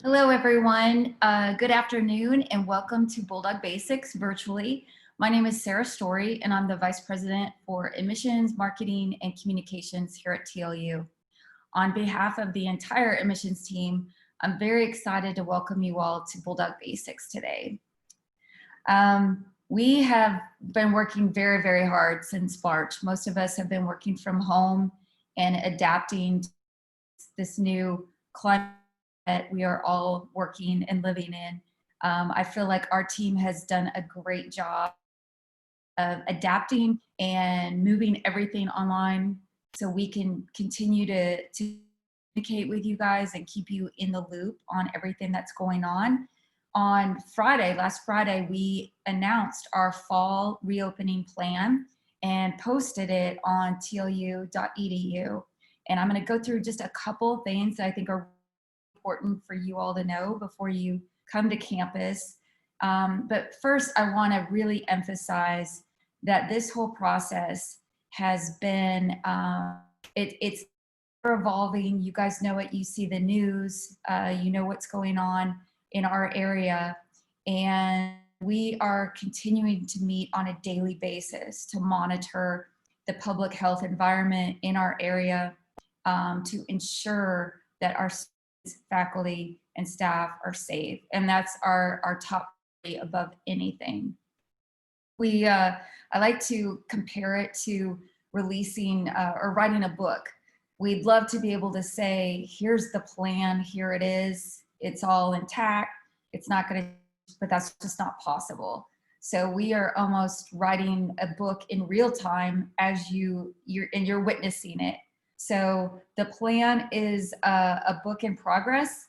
Hello, everyone. Good afternoon and welcome to Bulldog Basics virtually. My name is Sarah Story and I'm the Vice President for Admissions, Marketing, and Communications here at TLU. On behalf of the entire admissions team, I'm very excited to welcome you all to Bulldog Basics today. We have been working very, very hard since March. Most of us have been working from home and adapting to this new climate that we are all working and living in. I feel like our team has done a great job of adapting and moving everything online so we can continue to communicate with you guys and keep you in the loop on everything that's going on. On Friday, last Friday, we announced our fall reopening plan and posted it on tlu.edu. And I'm going to go through just a couple things that I think are important for you all to know before you come to campus. But first, I want to really emphasize that this whole process has been, it's evolving. You guys know it, you see the news, you know what's going on in our area. And we are continuing to meet on a daily basis to monitor the public health environment in our area to ensure that our faculty and staff are safe, and that's our top priority above anything. I like to compare it to releasing or writing a book. We'd love to be able to say, here's the plan, here it is, it's all intact, it's not going to, but that's just not possible. So we are almost writing a book in real time as you're witnessing it. So the plan is a book in progress.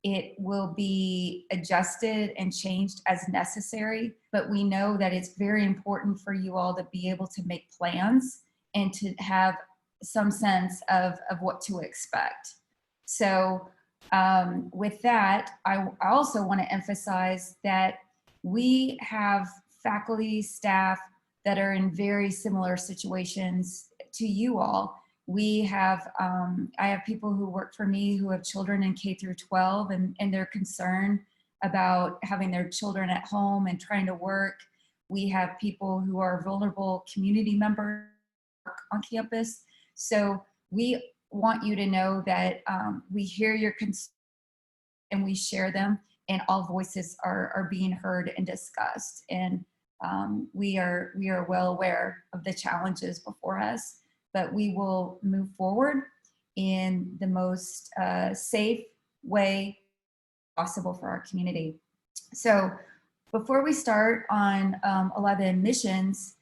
It will be adjusted and changed as necessary, but we know that it's very important for you all to be able to make plans and to have some sense of what to expect. So with that, I also want to emphasize that we have faculty, staff that are in very similar situations to you all. We have, I have people who work for me who have children in K through 12 and they're concerned about having their children at home and trying to work. We have people who are vulnerable community members on campus. So we want you to know that we hear your concerns and we share them, and all voices are being heard and discussed. And we are well aware of the challenges before us, but we will move forward in the most safe way possible for our community. So before we start on a lot of the admissions,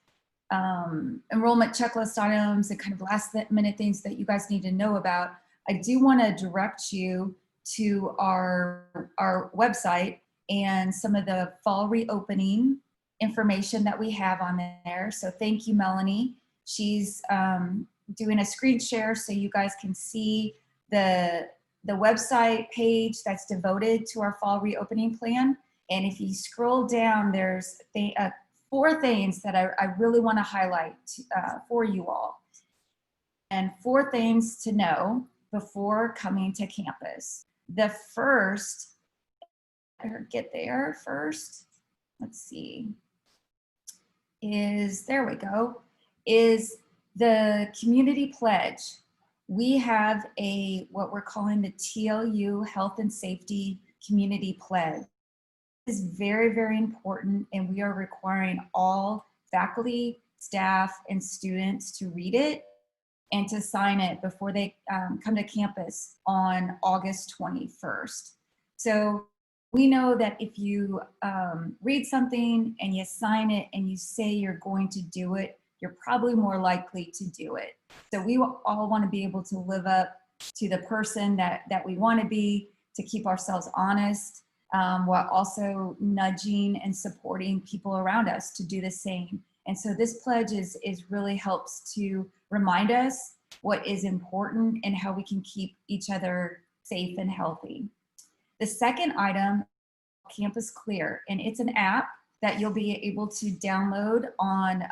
enrollment checklist items and kind of last minute things that you guys need to know about, I do want to direct you to our website and some of the fall reopening information that we have on there. So thank you, Melanie. She's doing a screen share so you guys can see the website page that's devoted to our fall reopening plan. And if you scroll down, there's 4 things that I really want to highlight for you all. And 4 things to know before coming to campus. The first, get there first, let's see, there we go, is the community pledge. We have what we're calling the TLU Health and Safety Community Pledge. This is very, very important, and we are requiring all faculty, staff, and students to read it and to sign it before they come to campus on August 21st. So we know that if you read something and you sign it and you say you're going to do it, you're probably more likely to do it. So we all want to be able to live up to the person that we want to be, to keep ourselves honest, while also nudging and supporting people around us to do the same. And so this pledge is really helps to remind us what is important and how we can keep each other safe and healthy. The second item, Campus Clear, and it's an app that you'll be able to download on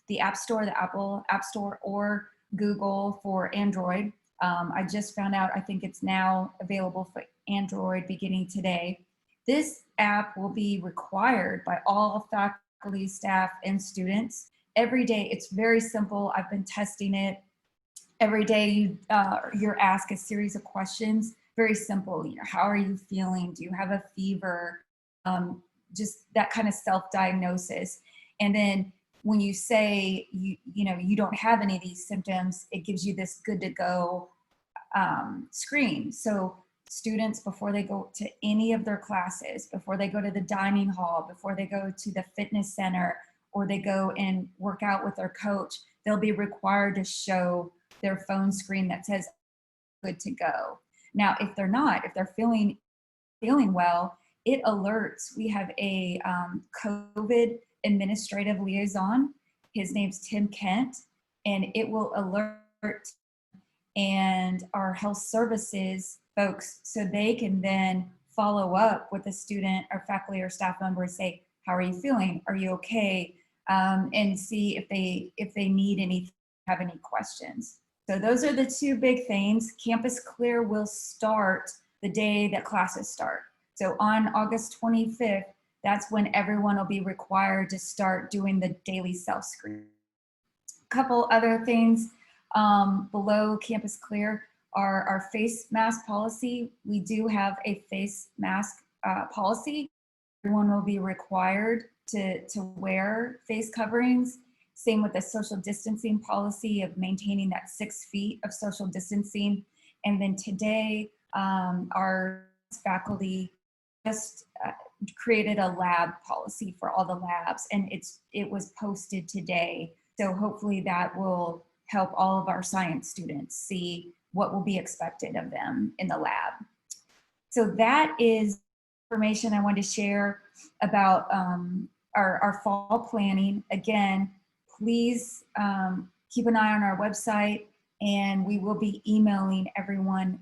the App Store, the Apple App Store, or Google for Android. I just found out, I think it's now available Android beginning today. This app will be required by all faculty, staff, and students every day. It's very simple. I've been testing it. Every day you're asked a series of questions, very simple. You know, how are you feeling? Do you have a fever? Just that kind of self-diagnosis. And then when you say you don't have any of these symptoms, it gives you this good to go screen. So students, before they go to any of their classes, before they go to the dining hall, before they go to the fitness center, or they go and work out with their coach, they'll be required to show their phone screen that says good to go. Now, if they're not, if they're feeling well, it alerts. We have a COVID administrative liaison. His name's Tim Kent, and it will alert and our health services folks so they can then follow up with the student or faculty or staff member and say, how are you feeling? Are you okay? And see if they need any, have any questions. So those are the two big things. Campus Clear will start the day that classes start. So on August 25th, that's when everyone will be required to start doing the daily self-screen. A couple other things below Campus Clear are our face mask policy. We do have a face mask policy. Everyone will be required to wear face coverings. Same with the social distancing policy of maintaining that 6 feet of social distancing. And then today, our faculty just created a lab policy for all the labs, and it was posted today. So hopefully that will help all of our science students see what will be expected of them in the lab. So that is information I wanted to share about our fall planning. Again, please keep an eye on our website, and we will be emailing everyone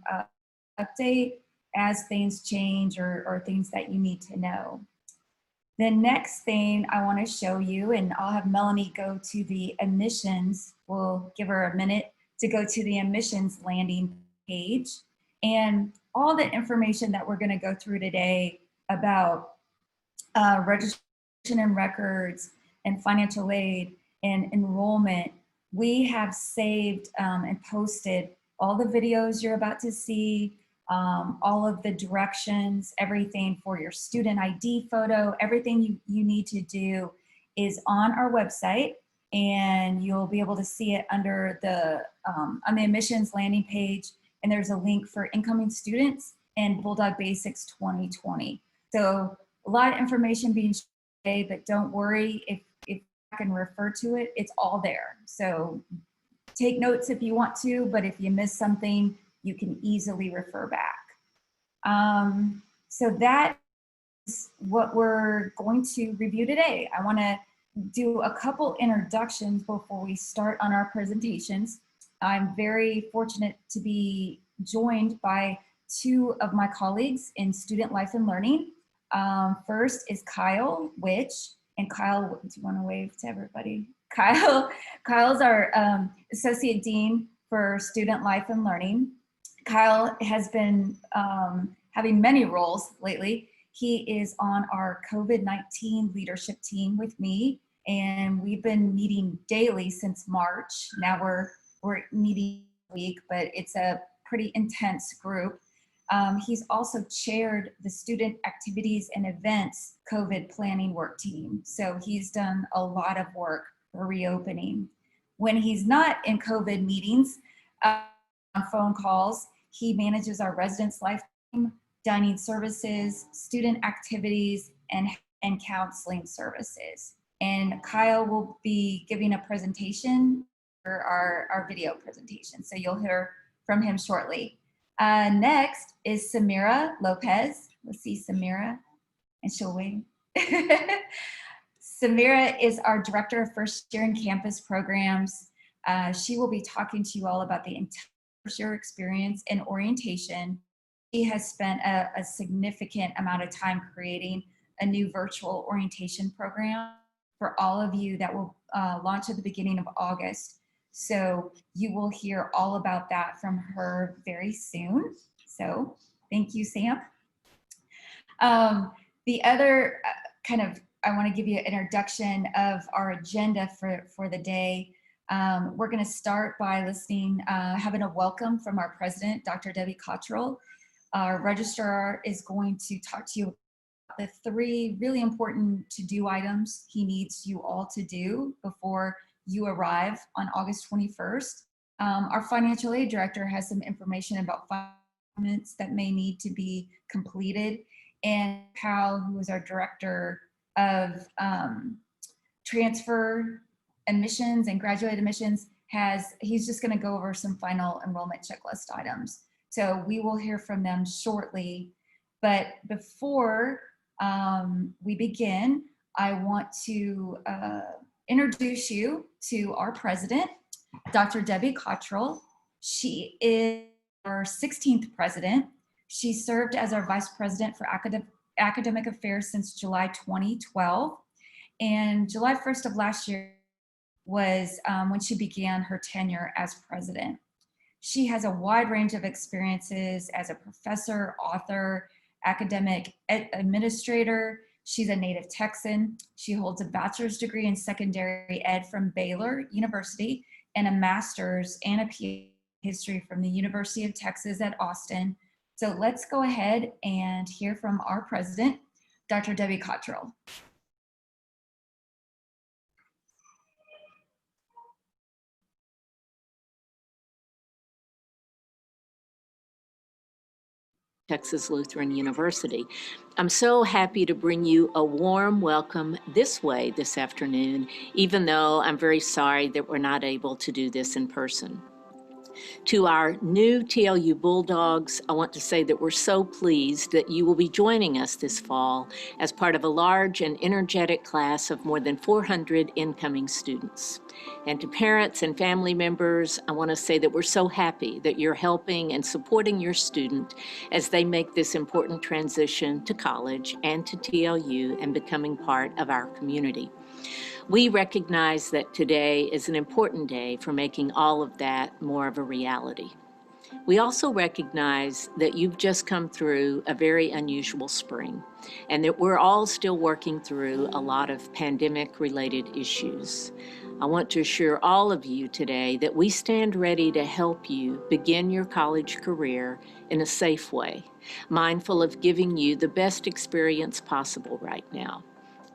update as things change or things that you need to know. The next thing I want to show you, and I'll have Melanie go to the admissions, we'll give her a minute to go to the admissions landing page. And all the information that we're going to go through today about registration and records and financial aid and enrollment, we have saved and posted all the videos you're about to see, all of the directions, everything for your student ID photo, everything you need to do is on our website, and you'll be able to see it under the on the admissions landing page. And there's a link for incoming students and Bulldog Basics 2020. So a lot of information being shared today, but don't worry, if I can refer to it, it's all there. So take notes if you want to, but if you miss something, you can easily refer back. So that is what we're going to review today. I want to do a couple introductions before we start on our presentations. I'm very fortunate to be joined by two of my colleagues in student life and learning. First is Kyle Witch, and Kyle, do you want to wave to everybody? Kyle's our Associate Dean for Student Life and Learning. Kyle has been having many roles lately. He is on our COVID-19 leadership team with me, and we've been meeting daily since March. Now we're meeting a week, but it's a pretty intense group. He's also chaired the Student Activities and Events COVID Planning Work Team. So he's done a lot of work for reopening. When he's not in COVID meetings, on phone calls, he manages our residence life team, dining services, student activities, and counseling services. And Kyle will be giving a presentation for our video presentation. So you'll hear from him shortly. Next is Samira Lopez. Let's see Samira, and she'll wave. Samira is our Director of First Year and Campus Programs. She will be talking to you all about the entire first year experience and orientation. She has spent a significant amount of time creating a new virtual orientation program for all of you that will launch at the beginning of August. So you will hear all about that from her very soon. So Thank you, Sam. The other I want to give you an introduction of our agenda for the day. We're going to start by having a welcome from our president, Dr. Debbie Cottrell. Our registrar is going to talk to you about the 3 really important to-do items he needs you all to do before you arrive on August 21st. Our financial aid director has some information about documents that may need to be completed, and Powell, who is our director of transfer admissions and graduate admissions, he's just going to go over some final enrollment checklist items. So we will hear from them shortly. But before we begin, I want to introduce you to our president, Dr. Debbie Cottrell. She is our 16th president. She served as our vice president for academic affairs since July 2012. And July 1st of last year was when she began her tenure as president. She has a wide range of experiences as a professor, author, academic administrator. She's a native Texan. She holds a bachelor's degree in secondary ed from Baylor University and a master's and a PhD in history from the University of Texas at Austin. So let's go ahead and hear from our president, Dr. Debbie Cottrell. Texas Lutheran University. I'm so happy to bring you a warm welcome this way this afternoon, even though I'm very sorry that we're not able to do this in person. To our new TLU Bulldogs, I want to say that we're so pleased that you will be joining us this fall as part of a large and energetic class of more than 400 incoming students. And to parents and family members, I want to say that we're so happy that you're helping and supporting your student as they make this important transition to college and to TLU and becoming part of our community. We recognize that today is an important day for making all of that more of a reality. We also recognize that you've just come through a very unusual spring and that we're all still working through a lot of pandemic-related issues. I want to assure all of you today that we stand ready to help you begin your college career in a safe way, mindful of giving you the best experience possible right now.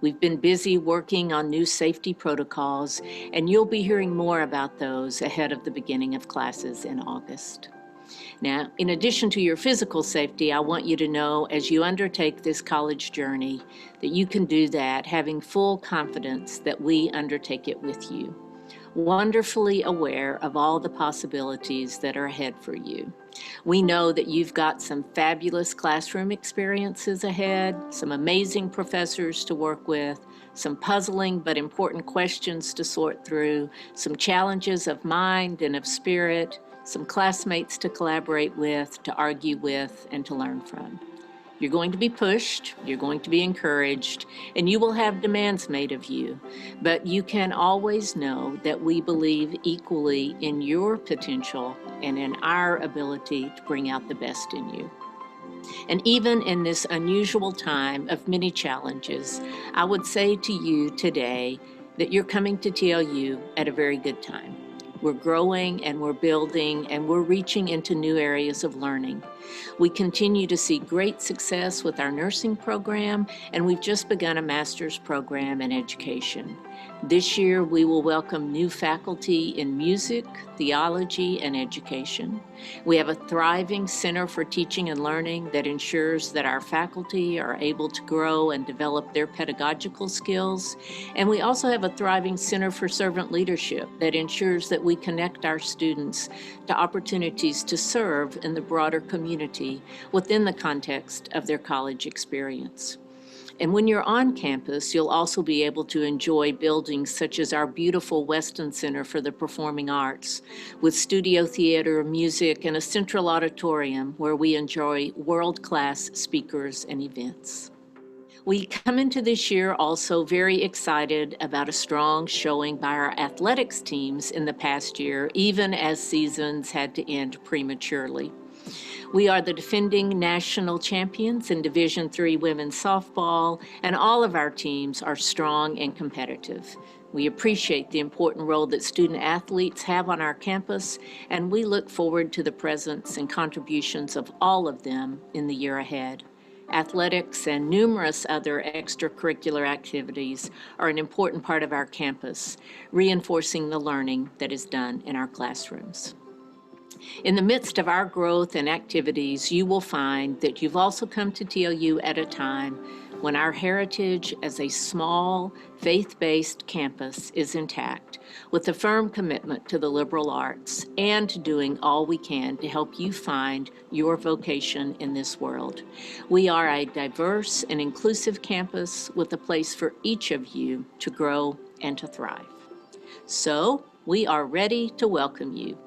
We've been busy working on new safety protocols, and you'll be hearing more about those ahead of the beginning of classes in August. Now, in addition to your physical safety, I want you to know as you undertake this college journey that you can do that having full confidence that we undertake it with you, wonderfully aware of all the possibilities that are ahead for you. We know that you've got some fabulous classroom experiences ahead, some amazing professors to work with, some puzzling but important questions to sort through, some challenges of mind and of spirit, some classmates to collaborate with, to argue with, and to learn from. You're going to be pushed, you're going to be encouraged, and you will have demands made of you. But you can always know that we believe equally in your potential and in our ability to bring out the best in you. And even in this unusual time of many challenges, I would say to you today that you're coming to TLU at a very good time. We're growing and we're building and we're reaching into new areas of learning. We continue to see great success with our nursing program, and we've just begun a master's program in education. This year, we will welcome new faculty in music, theology, and education. We have a thriving Center for Teaching and Learning that ensures that our faculty are able to grow and develop their pedagogical skills. And we also have a thriving Center for Servant Leadership that ensures that we connect our students to opportunities to serve in the broader community within the context of their college experience. And when you're on campus, you'll also be able to enjoy buildings such as our beautiful Weston Center for the Performing Arts, with studio theater, music, and a central auditorium where we enjoy world-class speakers and events. We come into this year also very excited about a strong showing by our athletics teams in the past year, even as seasons had to end prematurely. We are the defending national champions in Division III women's softball, and all of our teams are strong and competitive. We appreciate the important role that student athletes have on our campus, and we look forward to the presence and contributions of all of them in the year ahead. Athletics and numerous other extracurricular activities are an important part of our campus, reinforcing the learning that is done in our classrooms. In the midst of our growth and activities, you will find that you've also come to TLU at a time when our heritage as a small, faith-based campus is intact, with a firm commitment to the liberal arts and to doing all we can to help you find your vocation in this world. We are a diverse and inclusive campus with a place for each of you to grow and to thrive. So, we are ready to welcome you.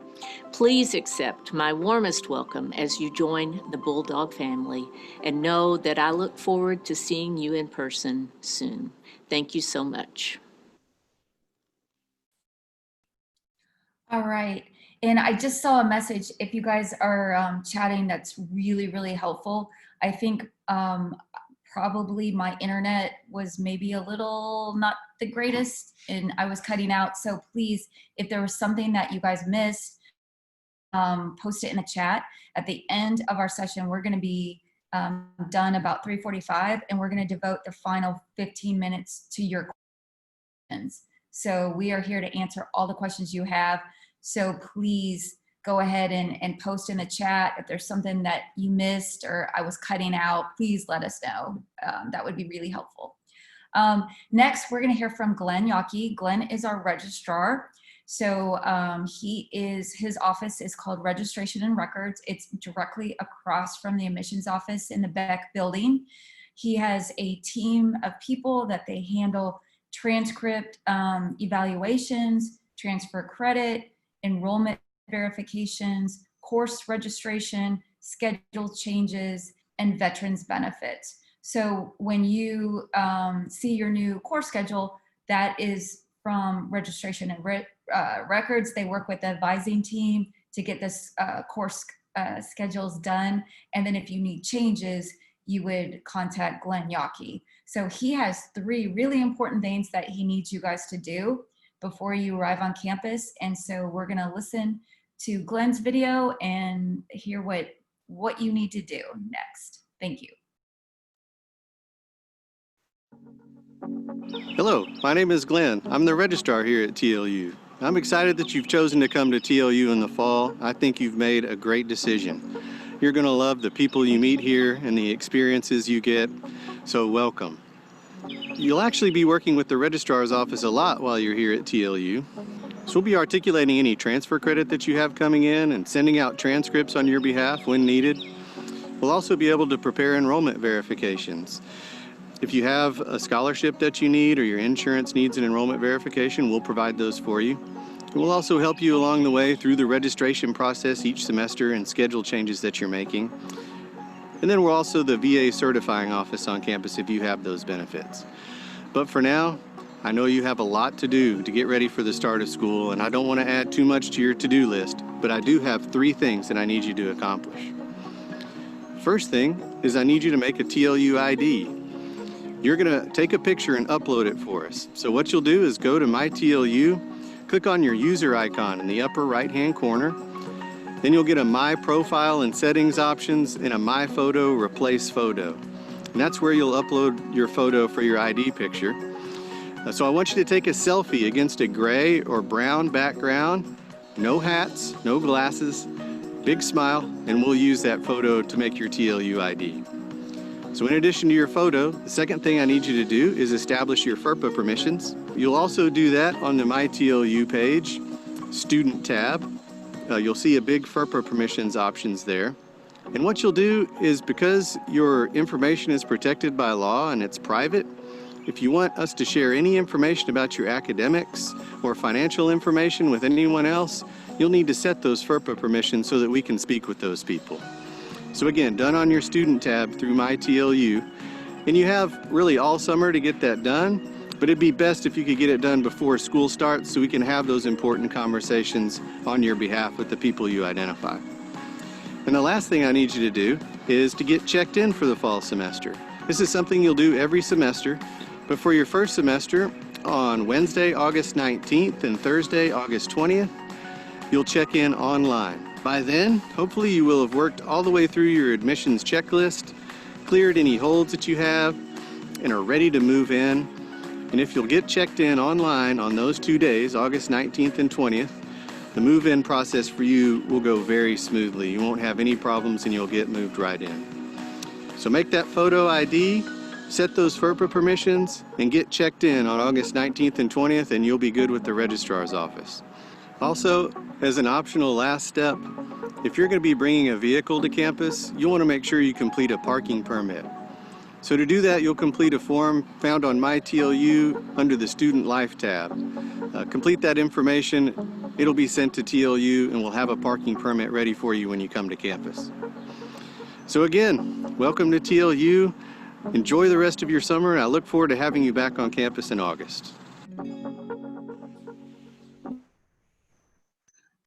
Please accept my warmest welcome as you join the Bulldog family, and know that I look forward to seeing you in person soon. Thank you so much. All right. And I just saw a message. If you guys are chatting, that's really, really helpful. I think probably my internet was maybe a little not the greatest and I was cutting out. So please, if there was something that you guys missed, post it in the chat. At the end of our session, we're going to be done about 3:45, and we're going to devote the final 15 minutes to your questions. So we are here to answer all the questions you have. So please go ahead and post in the chat. If there's something that you missed or I was cutting out, please let us know. That would be really helpful. Next, we're going to hear from Glenn Yockey. Glenn is our registrar. So his office is called Registration and Records. It's directly across from the admissions office in the Beck building. He has a team of people that they handle transcript evaluations, transfer credit, enrollment verifications, course registration, schedule changes, and veterans benefits. So when you see your new course schedule, that is from Registration and Records. They work with the advising team to get this course schedules done. And then if you need changes, you would contact Glenn Yockey. So he has 3 really important things that he needs you guys to do before you arrive on campus. And so we're gonna listen to Glenn's video and hear what you need to do next. Thank you. Hello, my name is Glenn. I'm the registrar here at TLU. I'm excited that you've chosen to come to TLU in the fall. I think you've made a great decision. You're going to love the people you meet here and the experiences you get, so welcome. You'll actually be working with the registrar's office a lot while you're here at TLU. So we'll be articulating any transfer credit that you have coming in and sending out transcripts on your behalf when needed. We'll also be able to prepare enrollment verifications. If you have a scholarship that you need or your insurance needs an enrollment verification, we'll provide those for you. We'll also help you along the way through the registration process each semester and schedule changes that you're making. And then we're also the VA certifying office on campus if you have those benefits. But for now, I know you have a lot to do to get ready for the start of school, and I don't want to add too much to your to-do list, but I do have 3 things that I need you to accomplish. First thing is I need you to make a TLU ID. You're gonna take a picture and upload it for us. So what you'll do is go to My TLU, click on your user icon in the upper right-hand corner. Then you'll get a My Profile and Settings options and a My Photo Replace Photo. And that's where you'll upload your photo for your ID picture. So I want you to take a selfie against a gray or brown background, no hats, no glasses, big smile, and we'll use that photo to make your TLU ID. So in addition to your photo, the second thing I need you to do is establish your FERPA permissions. You'll also do that on the My TLU page, Student tab. You'll see a big FERPA permissions options there. And what you'll do is, because your information is protected by law and it's private, if you want us to share any information about your academics or financial information with anyone else, you'll need to set those FERPA permissions so that we can speak with those people. So again, done on your student tab through My TLU, and you have really all summer to get that done, but it'd be best if you could get it done before school starts so we can have those important conversations on your behalf with the people you identify. And the last thing I need you to do is to get checked in for the fall semester. This is something you'll do every semester, but for your first semester, on Wednesday, August 19th and Thursday, August 20th, you'll check in online. By then, hopefully you will have worked all the way through your admissions checklist, cleared any holds that you have, and are ready to move in. And if you'll get checked in online on those 2 days, August 19th and 20th, the move-in process for you will go very smoothly. You won't have any problems and you'll get moved right in. So make that photo ID, set those FERPA permissions, and get checked in on August 19th and 20th, and you'll be good with the registrar's office. Also, as an optional last step, if you're going to be bringing a vehicle to campus, you'll want to make sure you complete a parking permit. So to do that, you'll complete a form found on My TLU under the Student Life tab. Complete that information, it'll be sent to TLU, and we'll have a parking permit ready for you when you come to campus. So again, welcome to TLU. Enjoy the rest of your summer, and I look forward to having you back on campus in August.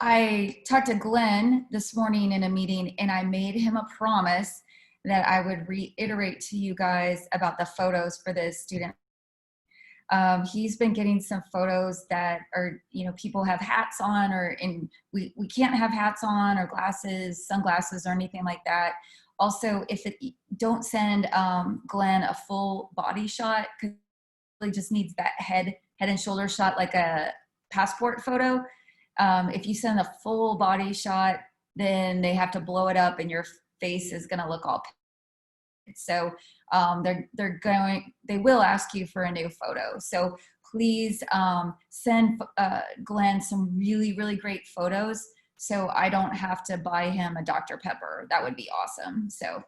I talked to Glenn this morning in a meeting, and I made him a promise that I would reiterate to you guys about the photos for this student. He's been getting some photos that are, people have hats on, we can't have hats on or glasses, sunglasses or anything like that. Also, don't send Glenn a full body shot, because he really just needs that head and shoulder shot, like a passport photo. If you send a full body shot, then they have to blow it up and your face is going to look all painted. So they will ask you for a new photo. So please send Glenn some really, really great photos, so I don't have to buy him a Dr. Pepper. That would be awesome. So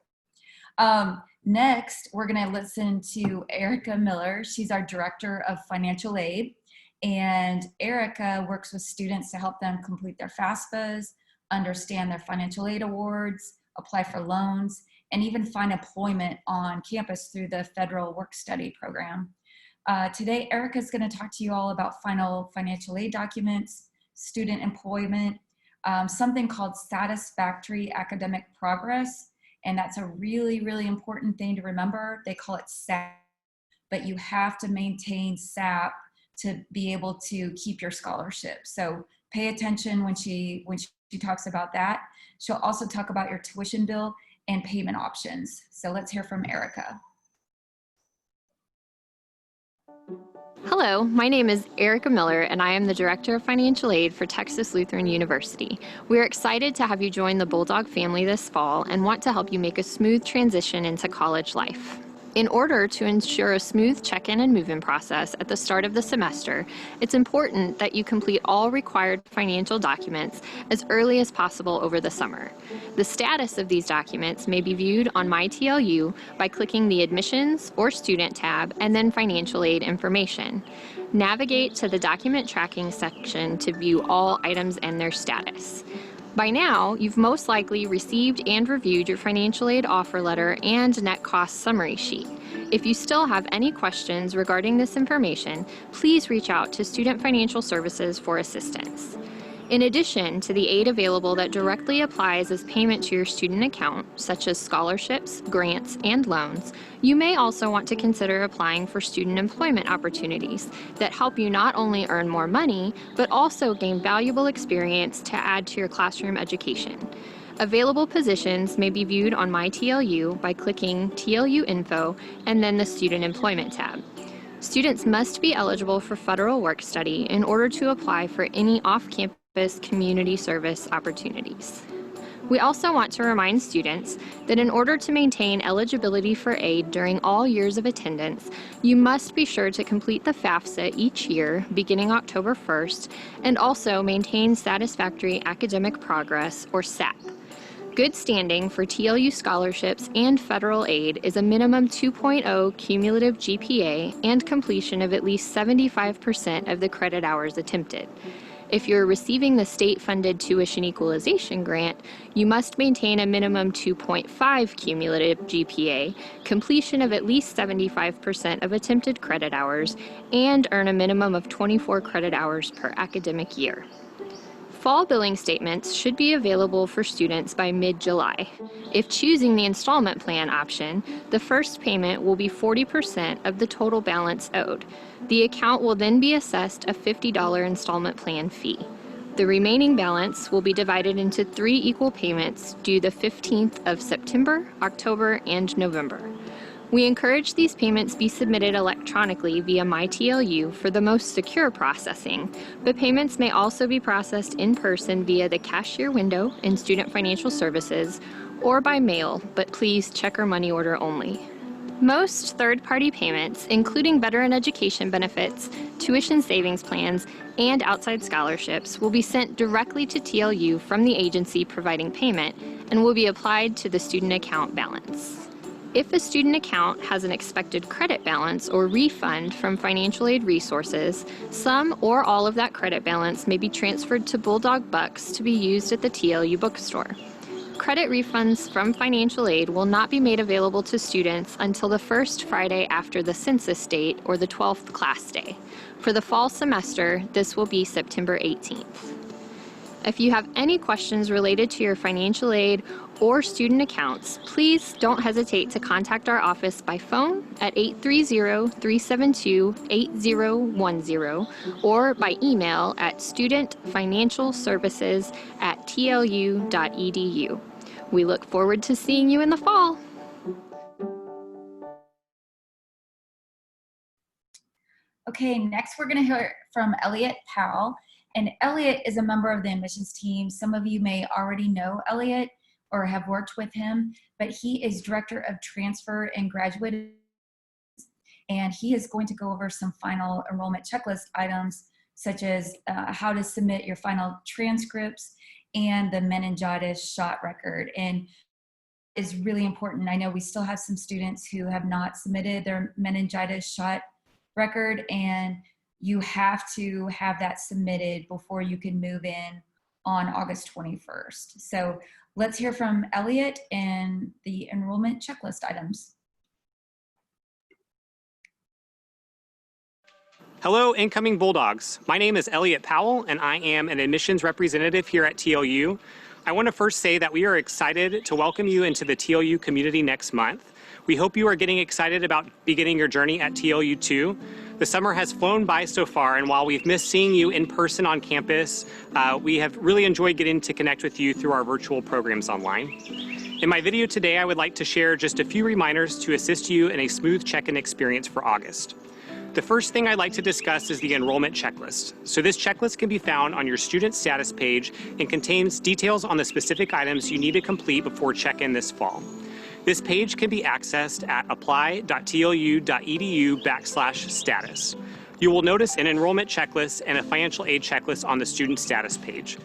next, we're going to listen to Erica Miller. She's our Director of Financial Aid. And Erica works with students to help them complete their FAFSAs, understand their financial aid awards, apply for loans, and even find employment on campus through the federal work-study program. Today, Erica is going to talk to you all about final financial aid documents, student employment, something called satisfactory academic progress. And that's a really, really important thing to remember. They call it SAP, but you have to maintain SAP to be able to keep your scholarship. So pay attention when she talks about that. She'll also talk about your tuition bill and payment options. So let's hear from Erica. Hello, my name is Erica Miller, and I am the Director of Financial Aid for Texas Lutheran University. We are excited to have you join the Bulldog family this fall and want to help you make a smooth transition into college life. In order to ensure a smooth check-in and move-in process at the start of the semester, it's important that you complete all required financial documents as early as possible over the summer. The status of these documents may be viewed on My TLU by clicking the Admissions or Student tab and then Financial Aid Information. Navigate to the Document Tracking section to view all items and their status. By now, you've most likely received and reviewed your financial aid offer letter and net cost summary sheet. If you still have any questions regarding this information, please reach out to Student Financial Services for assistance. In addition to the aid available that directly applies as payment to your student account, such as scholarships, grants, and loans, you may also want to consider applying for student employment opportunities that help you not only earn more money, but also gain valuable experience to add to your classroom education. Available positions may be viewed on My TLU by clicking TLU Info and then the Student Employment tab. Students must be eligible for federal work study in order to apply for any off-campus community service opportunities. We also want to remind students that in order to maintain eligibility for aid during all years of attendance, you must be sure to complete the FAFSA each year beginning October 1st and also maintain satisfactory academic progress, or SAP. Good standing for TLU scholarships and federal aid is a minimum 2.0 cumulative GPA and completion of at least 75% of the credit hours attempted. If you're receiving the state-funded tuition equalization grant, you must maintain a minimum 2.5 cumulative GPA, completion of at least 75% of attempted credit hours, and earn a minimum of 24 credit hours per academic year. Fall billing statements should be available for students by mid-July. If choosing the installment plan option, the first payment will be 40% of the total balance owed. The account will then be assessed a $50 installment plan fee. The remaining balance will be divided into 3 equal payments due the 15th of September, October, and November. We encourage these payments be submitted electronically via MyTLU for the most secure processing, but payments may also be processed in person via the cashier window in Student Financial Services or by mail, but please check our money order only. Most third-party payments, including veteran education benefits, tuition savings plans, and outside scholarships, will be sent directly to TLU from the agency providing payment and will be applied to the student account balance. If a student account has an expected credit balance or refund from financial aid resources, some or all of that credit balance may be transferred to Bulldog Bucks to be used at the TLU bookstore. Credit refunds from financial aid will not be made available to students until the first Friday after the census date or the 12th class day. For the fall semester, this will be September 18th. If you have any questions related to your financial aid or student accounts, please don't hesitate to contact our office by phone at 830-372-8010 or by email at studentfinancialservices@tlu.edu. We look forward to seeing you in the fall. Okay, next we're going to hear from Elliot Powell. And Elliot is a member of the admissions team. Some of you may already know Elliot or have worked with him, but he is Director of Transfer and Graduate, and he is going to go over some final enrollment checklist items, such as how to submit your final transcripts and the meningitis shot record. And is really important. I know we still have some students who have not submitted their meningitis shot record, and you have to have that submitted before you can move in on August 21st. So let's hear from Elliot and the enrollment checklist items. Hello, incoming Bulldogs. My name is Elliot Powell, and I am an admissions representative here at TLU. I want to first say that we are excited to welcome you into the TLU community next month. We hope you are getting excited about beginning your journey at TLU too. The summer has flown by so far, and while we've missed seeing you in person on campus, we have really enjoyed getting to connect with you through our virtual programs online. In my video today, I would like to share just a few reminders to assist you in a smooth check-in experience for August. The first thing I'd like to discuss is the enrollment checklist. So this checklist can be found on your student status page and contains details on the specific items you need to complete before check-in this fall. This page can be accessed at apply.tlu.edu/status. You will notice an enrollment checklist and a financial aid checklist on the student status page.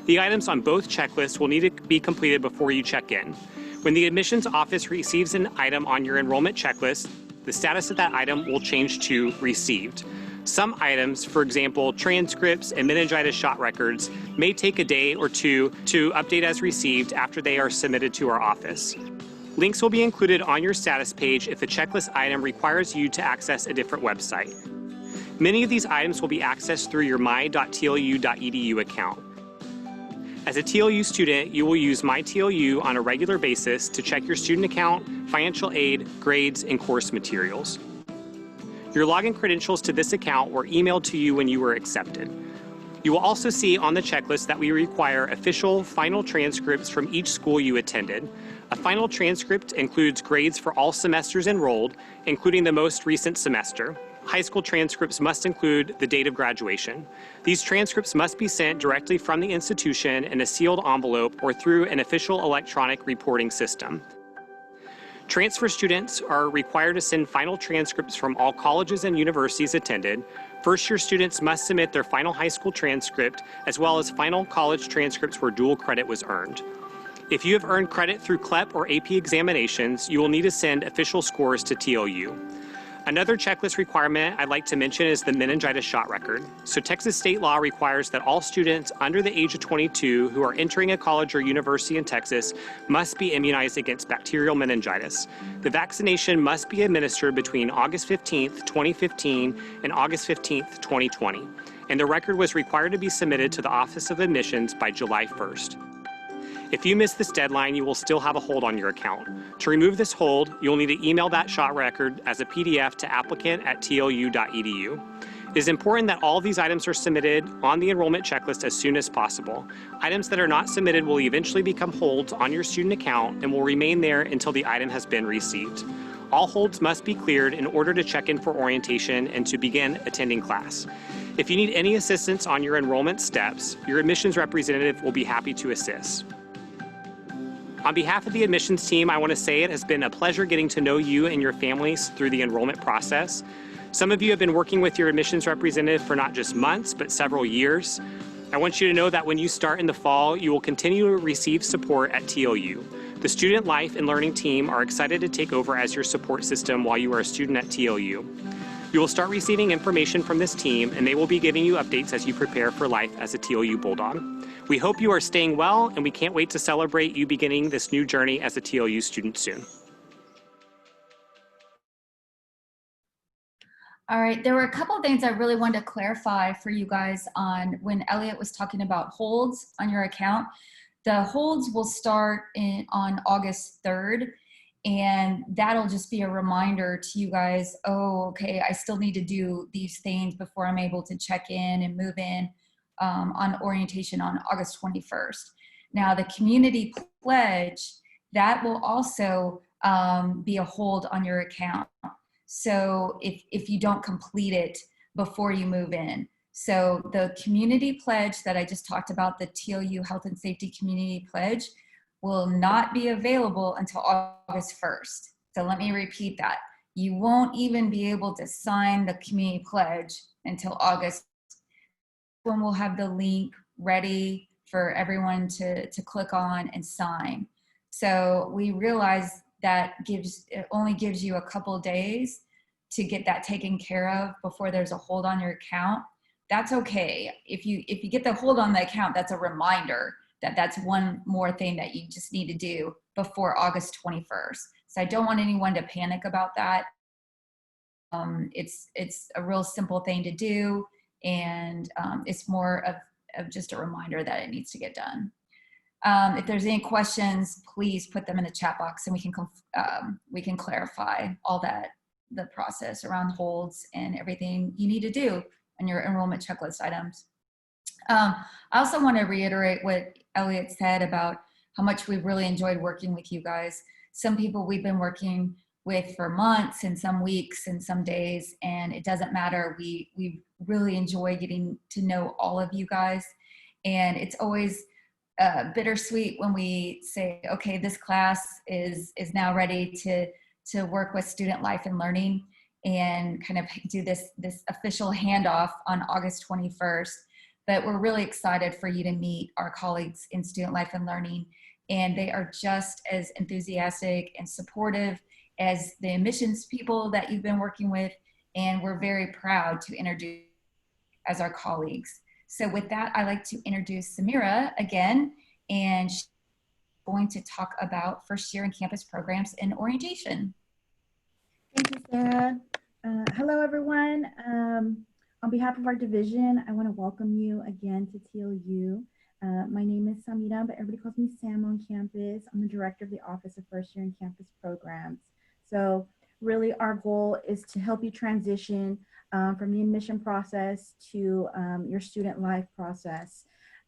The items on both checklists will need to be completed before you check in. When the admissions office receives an item on your enrollment checklist, the status of that item will change to received. Some items, for example, transcripts and meningitis shot records, may take a day or two to update as received after they are submitted to our office. Links will be included on your status page if the checklist item requires you to access a different website. Many of these items will be accessed through your my.tlu.edu account. As a TLU student, you will use MyTLU on a regular basis to check your student account, financial aid, grades, and course materials. Your login credentials to this account were emailed to you when you were accepted. You will also see on the checklist that we require official final transcripts from each school you attended. A final transcript includes grades for all semesters enrolled, including the most recent semester. High school transcripts must include the date of graduation. These transcripts must be sent directly from the institution in a sealed envelope or through an official electronic reporting system. Transfer students are required to send final transcripts from all colleges and universities attended. First-year students must submit their final high school transcript as well as final college transcripts where dual credit was earned. If you have earned credit through CLEP or AP examinations, you will need to send official scores to TLU. Another checklist requirement I'd like to mention is the meningitis shot record. So Texas state law requires that all students under the age of 22 who are entering a college or university in Texas must be immunized against bacterial meningitis. The vaccination must be administered between August 15th, 2015 and August 15th, 2020. and the record was required to be submitted to the Office of Admissions by July 1st. If you miss this deadline, you will still have a hold on your account. To remove this hold, you'll need to email that shot record as a PDF to applicant@tlu.edu. It is important that all of these items are submitted on the enrollment checklist as soon as possible. Items that are not submitted will eventually become holds on your student account and will remain there until the item has been received. All holds must be cleared in order to check in for orientation and to begin attending class. If you need any assistance on your enrollment steps, your admissions representative will be happy to assist. On behalf of the admissions team, I want to say it has been a pleasure getting to know you and your families through the enrollment process. Some of you have been working with your admissions representative for not just months, but several years. I want you to know that when you start in the fall, you will continue to receive support at TLU. The Student Life and Learning team are excited to take over as your support system while you are a student at TLU. You will start receiving information from this team, and they will be giving you updates as you prepare for life as a TLU Bulldog. We hope you are staying well, and we can't wait to celebrate you beginning this new journey as a TLU student soon. All right, there were a couple of things I really wanted to clarify for you guys on when Elliot was talking about holds on your account. The holds will start on August 3rd, and that'll just be a reminder to you guys, oh, okay, I still need to do these things before I'm able to check in and move in on orientation on August 21st. Now, the community pledge, that will also be a hold on your account. So if you don't complete it before you move in. So the community pledge that I just talked about, the TLU Health and Safety Community Pledge, will not be available until August 1st. So let me repeat that. You won't even be able to sign the community pledge until August, when we'll have the link ready for everyone to click on and sign. So we realize that it only gives you a couple days to get that taken care of before there's a hold on your account. That's okay. If you get the hold on the account, that's a reminder that that's one more thing that you just need to do before August 21st. So I don't want anyone to panic about that. It's a real simple thing to do, and it's more of just a reminder that it needs to get done. If there's any questions, please put them in the chat box, and we can clarify all that, the process around holds and everything you need to do on your enrollment checklist items. I also want to reiterate what Elliot said about how much we've really enjoyed working with you guys. Some people we've been working with for months and some weeks and some days, and it doesn't matter. We really enjoy getting to know all of you guys, and it's always bittersweet when we say, okay, this class is now ready to work with Student Life and Learning and kind of do this official handoff on August 21st. But we're really excited for you to meet our colleagues in Student Life and Learning, and they are just as enthusiastic and supportive as the admissions people that you've been working with, and we're very proud to introduce as our colleagues. So with that, I'd like to introduce Samira again, and she's going to talk about first year in campus programs and orientation. Thank you, Sarah. Hello, everyone. On behalf of our division, I want to welcome you again to TLU. My name is Samira, but everybody calls me Sam on campus. I'm the director of the Office of First Year in Campus Programs. So really our goal is to help you transition from the admission process to your student life process.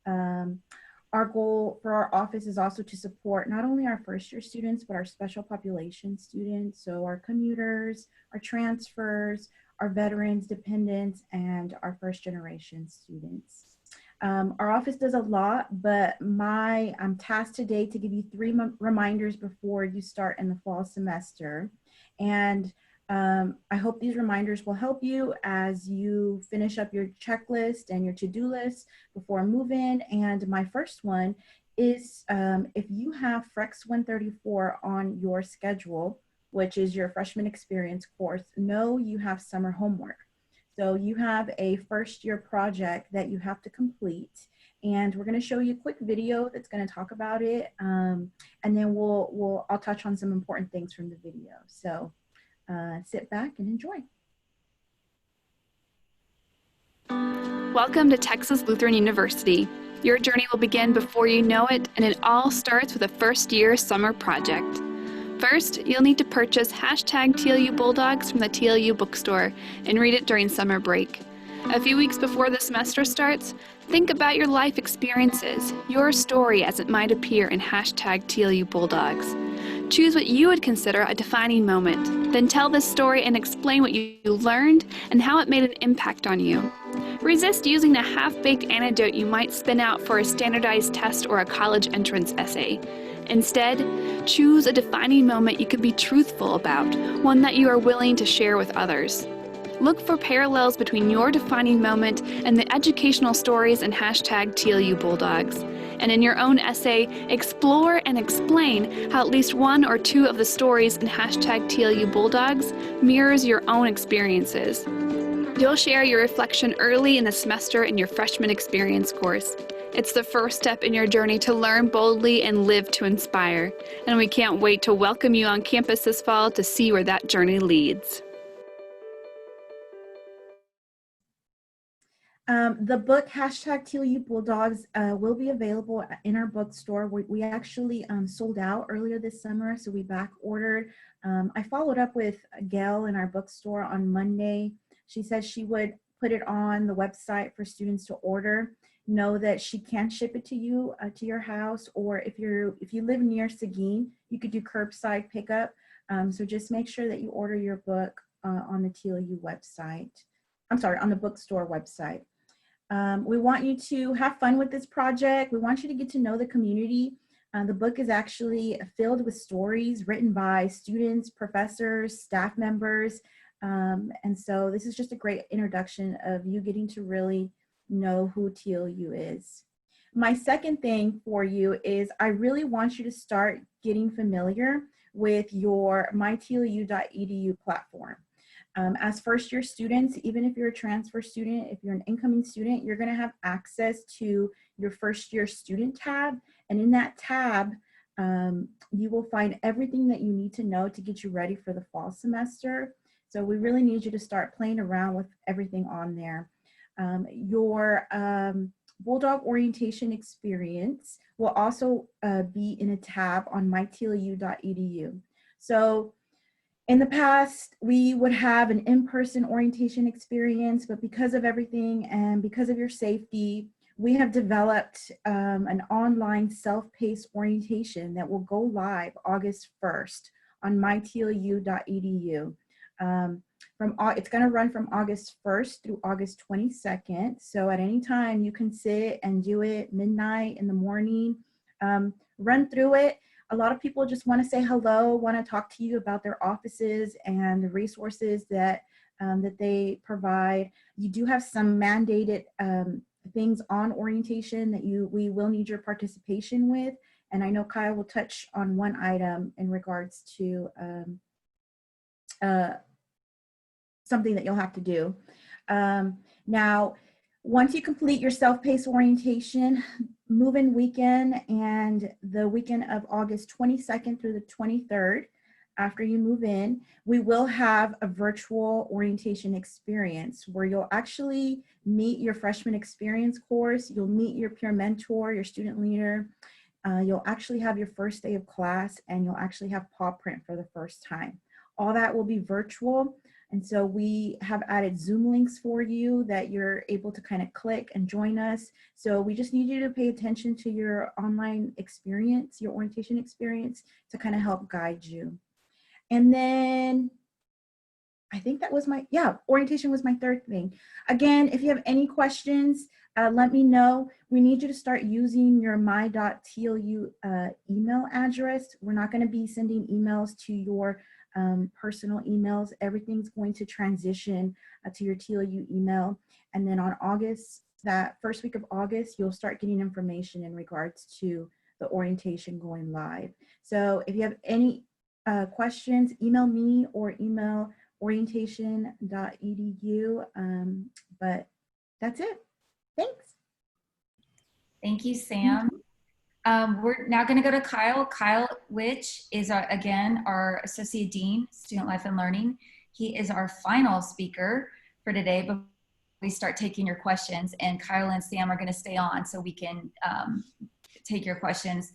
Our goal for our office is also to support not only our first year students, but our special population students. So our commuters, our transfers, our veterans, dependents, and our first generation students. Our office does a lot, but I'm tasked today to give you 3 reminders before you start in the fall semester. And I hope these reminders will help you as you finish up your checklist and your to-do list before move-in. And my first one is if you have FREX 134 on your schedule, which is your freshman experience course, know you have summer homework. So you have a first year project that you have to complete, and we're going to show you a quick video that's going to talk about it, and then I'll touch on some important things from the video. So sit back and enjoy. Welcome to Texas Lutheran University. Your journey will begin before you know it, and it all starts with a first-year summer project. First, you'll need to purchase #TLU Bulldogs from the TLU bookstore and read it during summer break. A few weeks before the semester starts, think about your life experiences, your story as it might appear in #TLU Bulldogs. Choose what you would consider a defining moment, then tell this story and explain what you learned and how it made an impact on you. Resist using a half-baked anecdote you might spin out for a standardized test or a college entrance essay. Instead, choose a defining moment you can be truthful about, one that you are willing to share with others. Look for parallels between your defining moment and the educational stories in #TLU Bulldogs. And in your own essay, explore and explain how at least one or two of the stories in #TLU Bulldogs mirrors your own experiences. You'll share your reflection early in the semester in your freshman experience course. It's the first step in your journey to learn boldly and live to inspire. And we can't wait to welcome you on campus this fall to see where that journey leads. The book #TLU Bulldogs will be available in our bookstore. We actually sold out earlier this summer, so we back ordered. I followed up with Gail in our bookstore on Monday. She said she would put it on the website for students to order. Know that she can ship it to you to your house, or if you live near Seguin, you could do curbside pickup. So just make sure that you order your book on the TLU website. I'm sorry, on the bookstore website. We want you to have fun with this project. We want you to get to know the community. The book is actually filled with stories written by students, professors, staff members. And so this is just a great introduction of you getting to really know who TLU is. My second thing for you is I really want you to start getting familiar with your mytlu.edu platform. As first-year students, even if you're a transfer student, if you're an incoming student, you're going to have access to your first-year student tab. And in that tab, you will find everything that you need to know to get you ready for the fall semester. So we really need you to start playing around with everything on there. Your Bulldog orientation experience will also be in a tab on mytlu.edu. So in the past, we would have an in-person orientation experience, but because of everything and because of your safety, we have developed an online self-paced orientation that will go live August 1st on mytlu.edu. It's going to run from August 1st through August 22nd. So at any time you can sit and do it midnight in the morning, run through it. A lot of people just want to say hello, want to talk to you about their offices and the resources that they provide. You do have some mandated things on orientation that we will need your participation with. And I know Kyle will touch on one item in regards to something that you'll have to do. Now, once you complete your self-paced orientation, move-in weekend and the weekend of August 22nd through the 23rd, after you move in, we will have a virtual orientation experience where you'll actually meet your freshman experience course, you'll meet your peer mentor, your student leader, you'll actually have your first day of class, and you'll actually have paw print for the first time. All that will be virtual. And so we have added Zoom links for you that you're able to kind of click and join us. So we just need you to pay attention to your online experience, your orientation experience, to kind of help guide you. And then I think that was orientation was my third thing. Again, if you have any questions, let me know. We need you to start using your my.tlu email address. We're not going to be sending emails to your personal emails. Everything's going to transition to your TLU email. And then on August, that first week of August, you'll start getting information in regards to the orientation going live. So if you have any questions, email me or email orientation.edu. But that's it. Thanks. Thank you, Sam. We're now going to go to Kyle. Kyle, which is, again, our Associate Dean, Student Life and Learning. He is our final speaker for today. we start taking your questions, and Kyle and Sam are going to stay on so we can take your questions.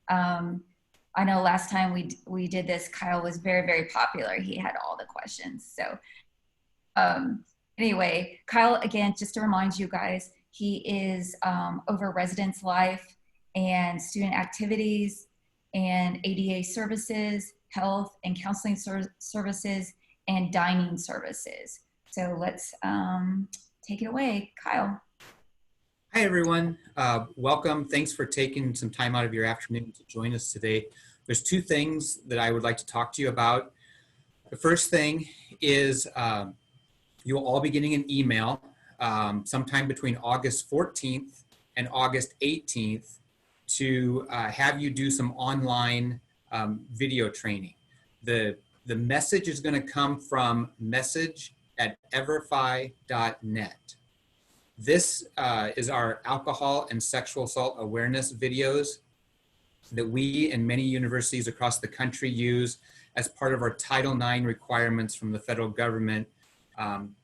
I know last time we did this, Kyle was very, very popular. He had all the questions. So anyway, Kyle, again, just to remind you guys, he is over residence life and student activities and ADA services, health and counseling services, and dining services. So let's take it away, Kyle. Hi, everyone. Welcome. Thanks for taking some time out of your afternoon to join us today. There's two things that I would like to talk to you about. The first thing is you will all be getting an email sometime between August 14th and August 18th to have you do some online video training. The message is going to come from message@everfi.net. This is our alcohol and sexual assault awareness videos that we and many universities across the country use as part of our Title IX requirements from the federal government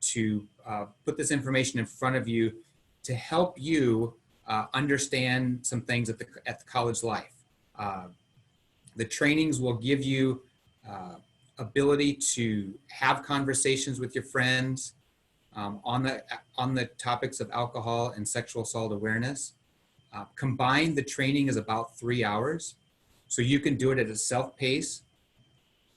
to put this information in front of you to help you understand some things at the college life. The trainings will give you ability to have conversations with your friends on the topics of alcohol and sexual assault awareness. Combined, the training is about 3 hours, so you can do it at a self-pace.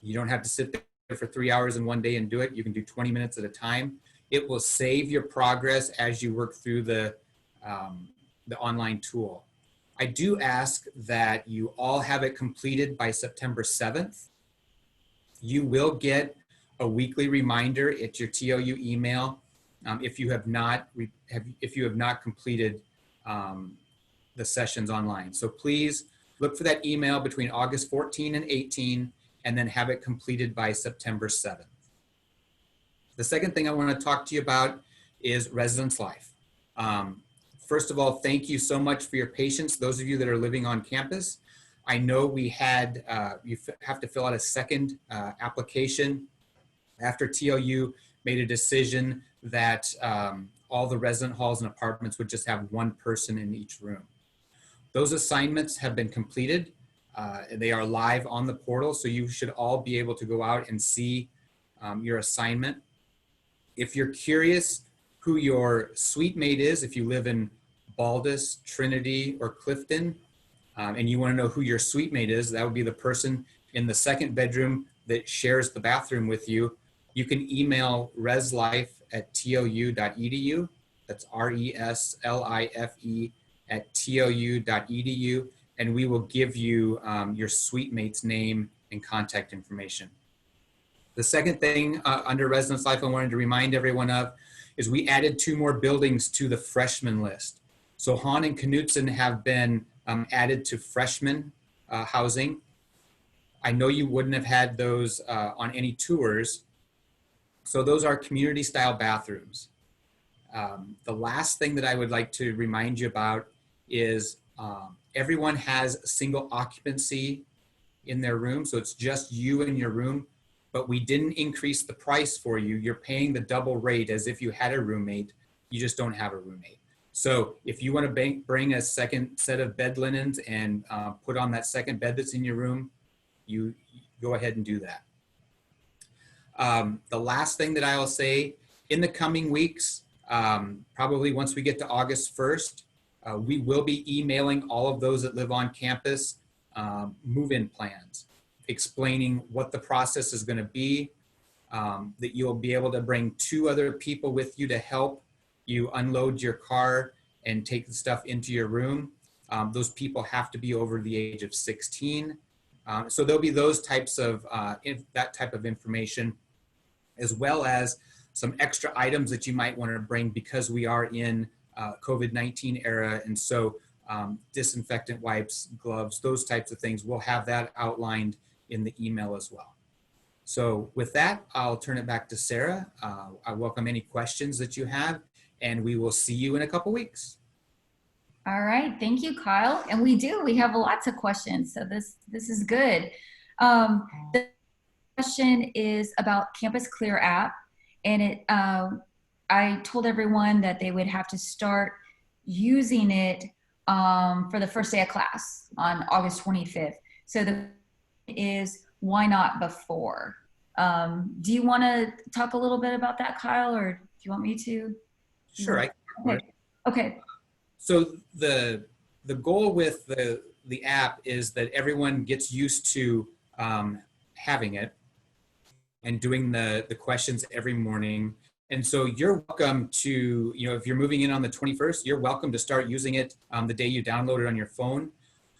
You don't have to sit there for 3 hours in one day and do it. You can do 20 minutes at a time. It will save your progress as you work through the online tool. I do ask that you all have it completed by September 7th. You will get a weekly reminder at your TOU email if you have not completed the sessions online. So please look for that email between August 14 and 18, and then have it completed by September 7th. The second thing I want to talk to you about is residence life. First of all, thank you so much for your patience, those of you that are living on campus. I know we had, you have to fill out a second application after TOU made a decision that all the resident halls and apartments would just have one person in each room. Those assignments have been completed. They are live on the portal, so you should all be able to go out and see your assignment. If you're curious who your suite mate is, if you live in Baldus, Trinity, or Clifton, and you want to know who your suite mate is, that would be the person in the second bedroom that shares the bathroom with you. You can email reslife@tou.edu. That's reslife@tou.edu, and we will give you your suite mate's name and contact information. The second thing under residence life I wanted to remind everyone of is we added 2 more buildings to the freshman list. So Hahn and Knutson have been added to freshman housing. I know you wouldn't have had those on any tours. So those are community style bathrooms. The last thing that I would like to remind you about is everyone has single occupancy in their room. So it's just you in your room, but we didn't increase the price for you. You're paying the double rate as if you had a roommate. You just don't have a roommate. So if you want to bring a second set of bed linens and put on that second bed that's in your room, you go ahead and do that. The last thing that I'll say, in the coming weeks, probably once we get to August 1st, we will be emailing all of those that live on campus move-in plans, explaining what the process is going to be, that you'll be able to bring 2 other people with you to help you unload your car and take the stuff into your room. Those people have to be over the age of 16. So there'll be those types of, that type of information, as well as some extra items that you might want to bring because we are in COVID-19 era. And so disinfectant wipes, gloves, those types of things, we'll have that outlined in the email as well. So with that, I'll turn it back to Sarah. I welcome any questions that you have, and we will see you in a couple weeks. All right, thank you, Kyle. And we have lots of questions, so this is good. The question is about Campus Clear app, and I told everyone that they would have to start using it for the first day of class on August 25th. So the is why not before? Do you want to talk a little bit about that, Kyle, or do you want me to? Sure, I can. Okay. Okay. So the goal with the app is that everyone gets used to having it and doing the questions every morning. And so you're welcome to, if you're moving in on the 21st, you're welcome to start using it the day you download it on your phone.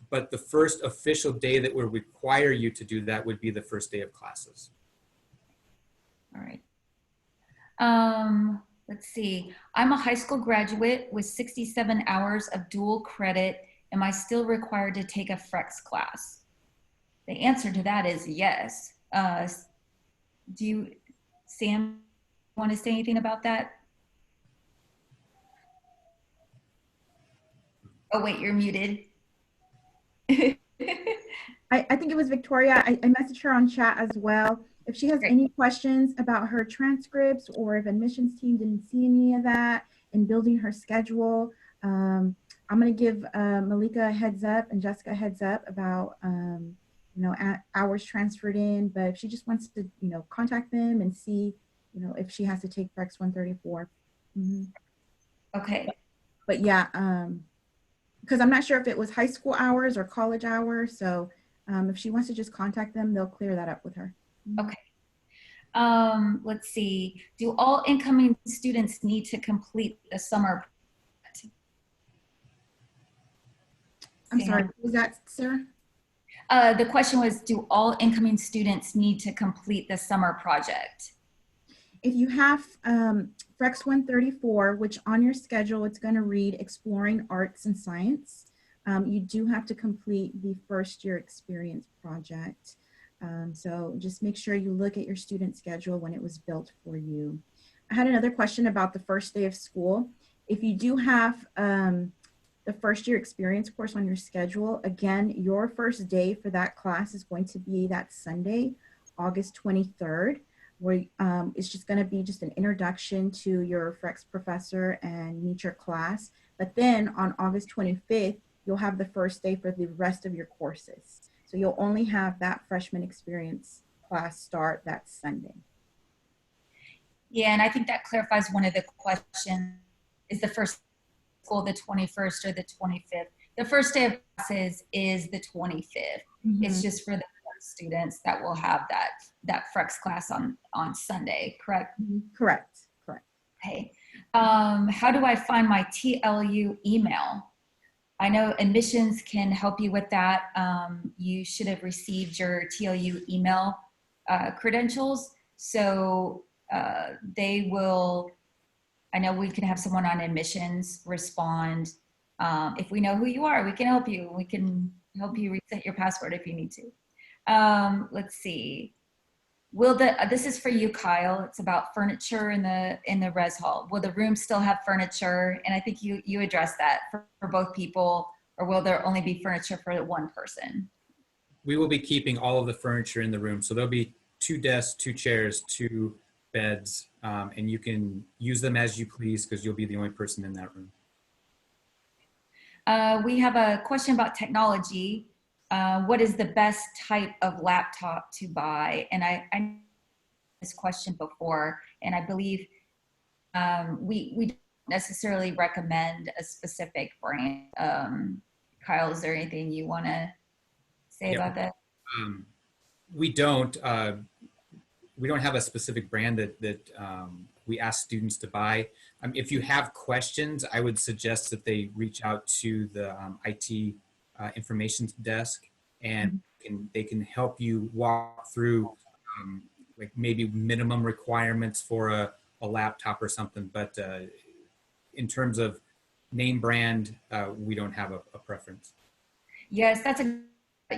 But the first official day that would require you to do that would be the first day of classes. All right. Let's see. I'm a high school graduate with 67 hours of dual credit. Am I still required to take a FREX class? The answer to that is yes. Do you, Sam, want to say anything about that? Oh, wait, you're muted. I think it was Victoria. I messaged her on chat as well. If she has Great. any questions about her transcripts or if admissions team didn't see any of that in building her schedule, I'm going to give Malika a heads up and Jessica a heads up about, hours transferred in. But if she just wants to, contact them and see, if she has to take FREX 134. Mm-hmm. Okay. But yeah, because I'm not sure if it was high school hours or college hours. So if she wants to just contact them, they'll clear that up with her. Okay. Let's see. Do all incoming students need to complete the summer project? I'm sorry, was that Sarah? The question was, do all incoming students need to complete the summer project? If you have FREX 134, which on your schedule, it's going to read Exploring Arts and Science, you do have to complete the first year experience project. So just make sure you look at your student schedule when it was built for you. I had another question about the first day of school. If you do have the first year experience course on your schedule, again, your first day for that class is going to be that Sunday, August 23rd, where it's just going to be just an introduction to your FREX professor and meet your class. But then on August 25th, you'll have the first day for the rest of your courses. So you'll only have that freshman experience class start that Sunday. Yeah, and I think that clarifies one of the questions. Is the first school the 21st or the 25th? The first day of classes is the 25th. Mm-hmm. It's just for the students that will have that FREX class on Sunday, correct? Mm-hmm. Correct. Okay. How do I find my TLU email? I know admissions can help you with that. You should have received your TLU email credentials. So they will, I know we can have someone on admissions respond. If we know who you are, we can help you. We can help you reset your password if you need to. Let's see. This is for you, Kyle. It's about furniture in the res hall. Will the room still have furniture? And I think you addressed that for both people, or will there only be furniture for one person? We will be keeping all of the furniture in the room. So there'll be 2 desks, 2 chairs, 2 beds, and you can use them as you please because you'll be the only person in that room. We have a question about technology. What is the best type of laptop to buy? And I this question before, and I believe we don't necessarily recommend a specific brand. Kyle, is there anything you want to say about that? We don't have a specific brand that we ask students to buy. If you have questions, I would suggest that they reach out to the IT information desk, and they can help you walk through like maybe minimum requirements for a laptop or something. But in terms of name brand, we don't have a preference. Yes,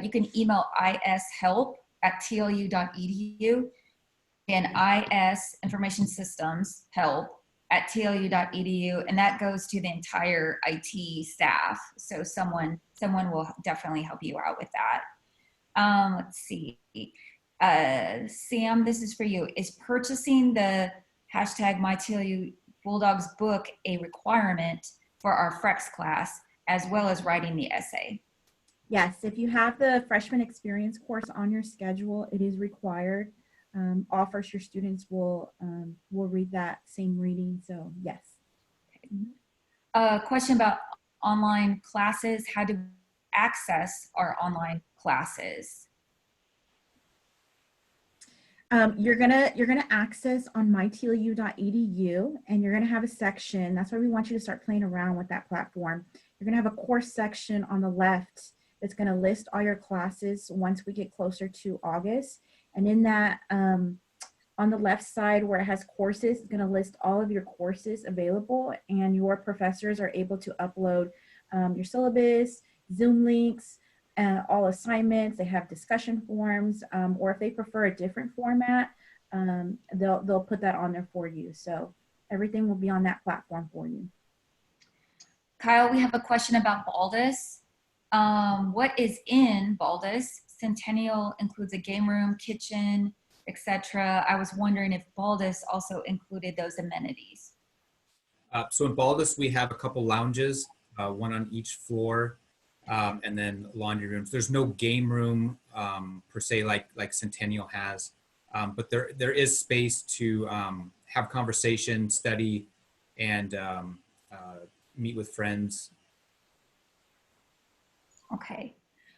you can email ishelp@tlu.edu and is information systems help@tlu.edu, and that goes to the entire IT staff. So someone will definitely help you out with that. Let's see. Sam, this is for you. Is purchasing the hashtag MyTLU Bulldog's book a requirement for our Frex class, as well as writing the essay? Yes, if you have the freshman experience course on your schedule, it is required. All first year students will read that same reading. So yes. A question about online classes. How do we access our online classes? You're gonna access on mytlu.edu, and you're gonna have a section. That's why we want you to start playing around with that platform. You're gonna have a course section on the left that's gonna list all your classes once we get closer to August. And in that, on the left side where it has courses, it's gonna list all of your courses available, and your professors are able to upload your syllabus, Zoom links, all assignments. They have discussion forums, or if they prefer a different format, they'll put that on there for you. So everything will be on that platform for you. Kyle, we have a question about Baldus. What is in Baldus? Centennial includes a game room, kitchen, etc. I was wondering if Baldus also included those amenities. So in Baldus, we have a couple lounges, one on each floor, and then laundry rooms. There's no game room per se like Centennial has, but there is space to have conversation, study, and meet with friends. Okay.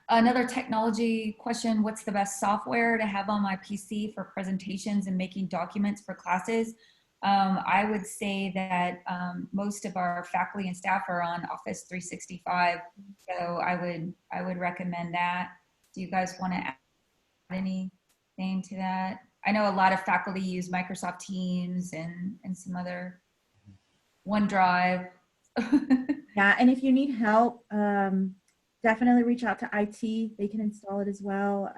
Another technology question, what's the best software to have on my PC for presentations and making documents for classes? I would say that most of our faculty and staff are on Office 365, so I would recommend that. Do you guys want to add anything to that? I know a lot of faculty use Microsoft Teams and some other OneDrive. Yeah, and if you need help, definitely reach out to IT. They can install it as well.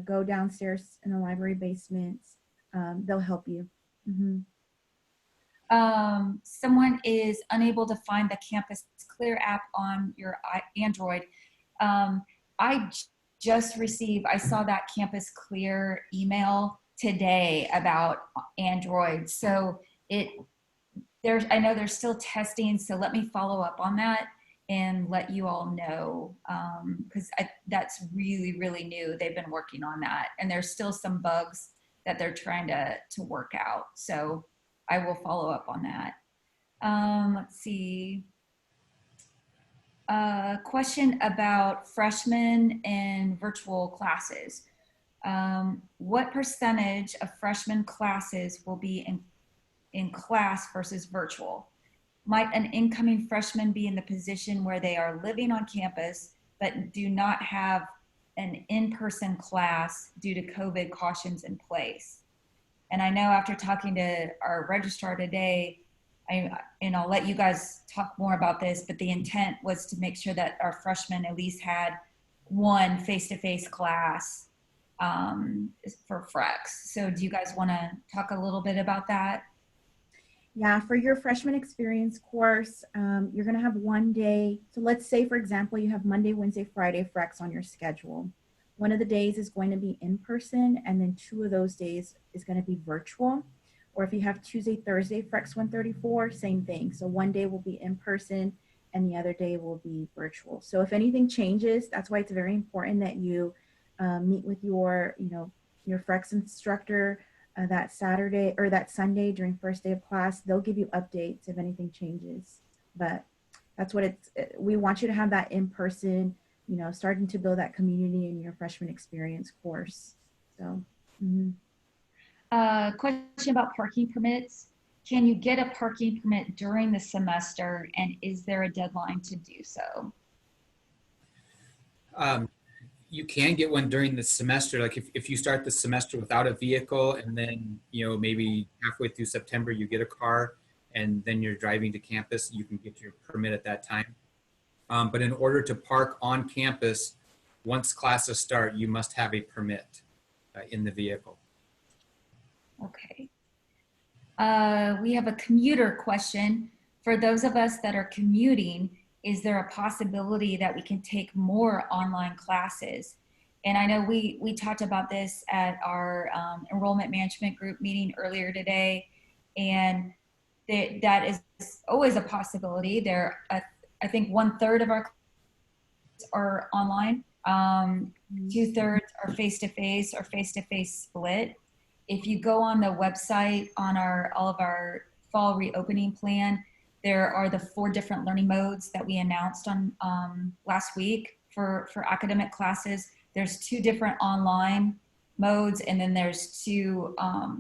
Go downstairs in the library basement. They'll help you. Someone is unable to find the Campus Clear app on your Android. I just received, I saw that Campus Clear email today about Android. So I know they're still testing, so let me follow up on that and let you all know, because that's really, really new. They've been working on that, and there's still some bugs that they're trying to work out. So I will follow up on that. Let's see. Question about freshmen and virtual classes. What percentage of freshman classes will be in class versus virtual? Might an incoming freshman be in the position where they are living on campus but do not have an in-person class due to COVID cautions in place? And I know after talking to our registrar today, and I'll let you guys talk more about this, but the intent was to make sure that our freshmen at least had one face-to-face class for Frex. So do you guys want to talk a little bit about that? Yeah, for your freshman experience course, you're going to have one day. So let's say, for example, you have Monday, Wednesday, Friday Frex on your schedule. One of the days is going to be in person, and then 2 of those days is going to be virtual. Or if you have Tuesday, Thursday Frex 134, same thing. So one day will be in person and the other day will be virtual. So if anything changes, that's why it's very important that you meet with your Frex instructor that Saturday or that Sunday during first day of class. They'll give you updates if anything changes. But that's what we want you to have that in person, starting to build that community in your freshman experience course. So. Question about parking permits. Can you get a parking permit during the semester, and is there a deadline to do so? You can get one during the semester. Like if you start the semester without a vehicle, and then maybe halfway through September you get a car, and then you're driving to campus, you can get your permit at that time. But in order to park on campus, once classes start, you must have a permit in the vehicle. Okay. We have a commuter question. For those of us that are commuting, is there a possibility that we can take more online classes? And I know we talked about this at our enrollment management group meeting earlier today, and that is always a possibility. I think 1/3 of our classes are online. 2/3 are face-to-face or face-to-face split. If you go on the website on all of our fall reopening plan, there are the 4 different learning modes that we announced on last week for academic classes. There's 2 different online modes, and then there's 2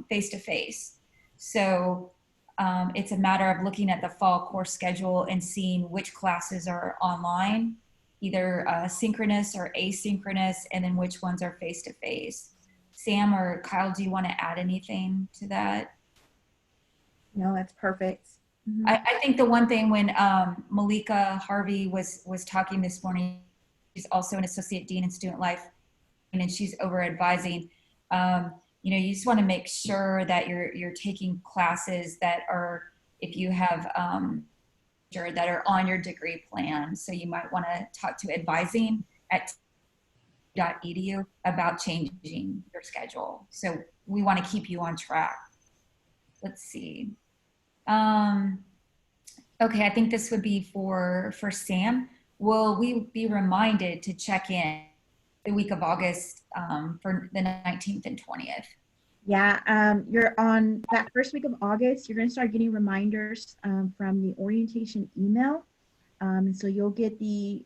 face-to-face. So it's a matter of looking at the fall course schedule and seeing which classes are online, either synchronous or asynchronous, and then which ones are face-to-face. Sam or Kyle, do you want to add anything to that? No, that's perfect. Mm-hmm. I think the one thing when Malika Harvey was talking this morning, she's also an associate dean in student life, and she's over advising. You just want to make sure that you're taking classes that are, if you have that are on your degree plan. So you might want to talk to advising at .edu about changing your schedule. So we want to keep you on track. Let's see. Okay, I think this would be for Sam. Will we be reminded to check in the week of August for the 19th and 20th? Yeah, you're on that first week of August, you're going to start getting reminders from the orientation email. And so you'll get the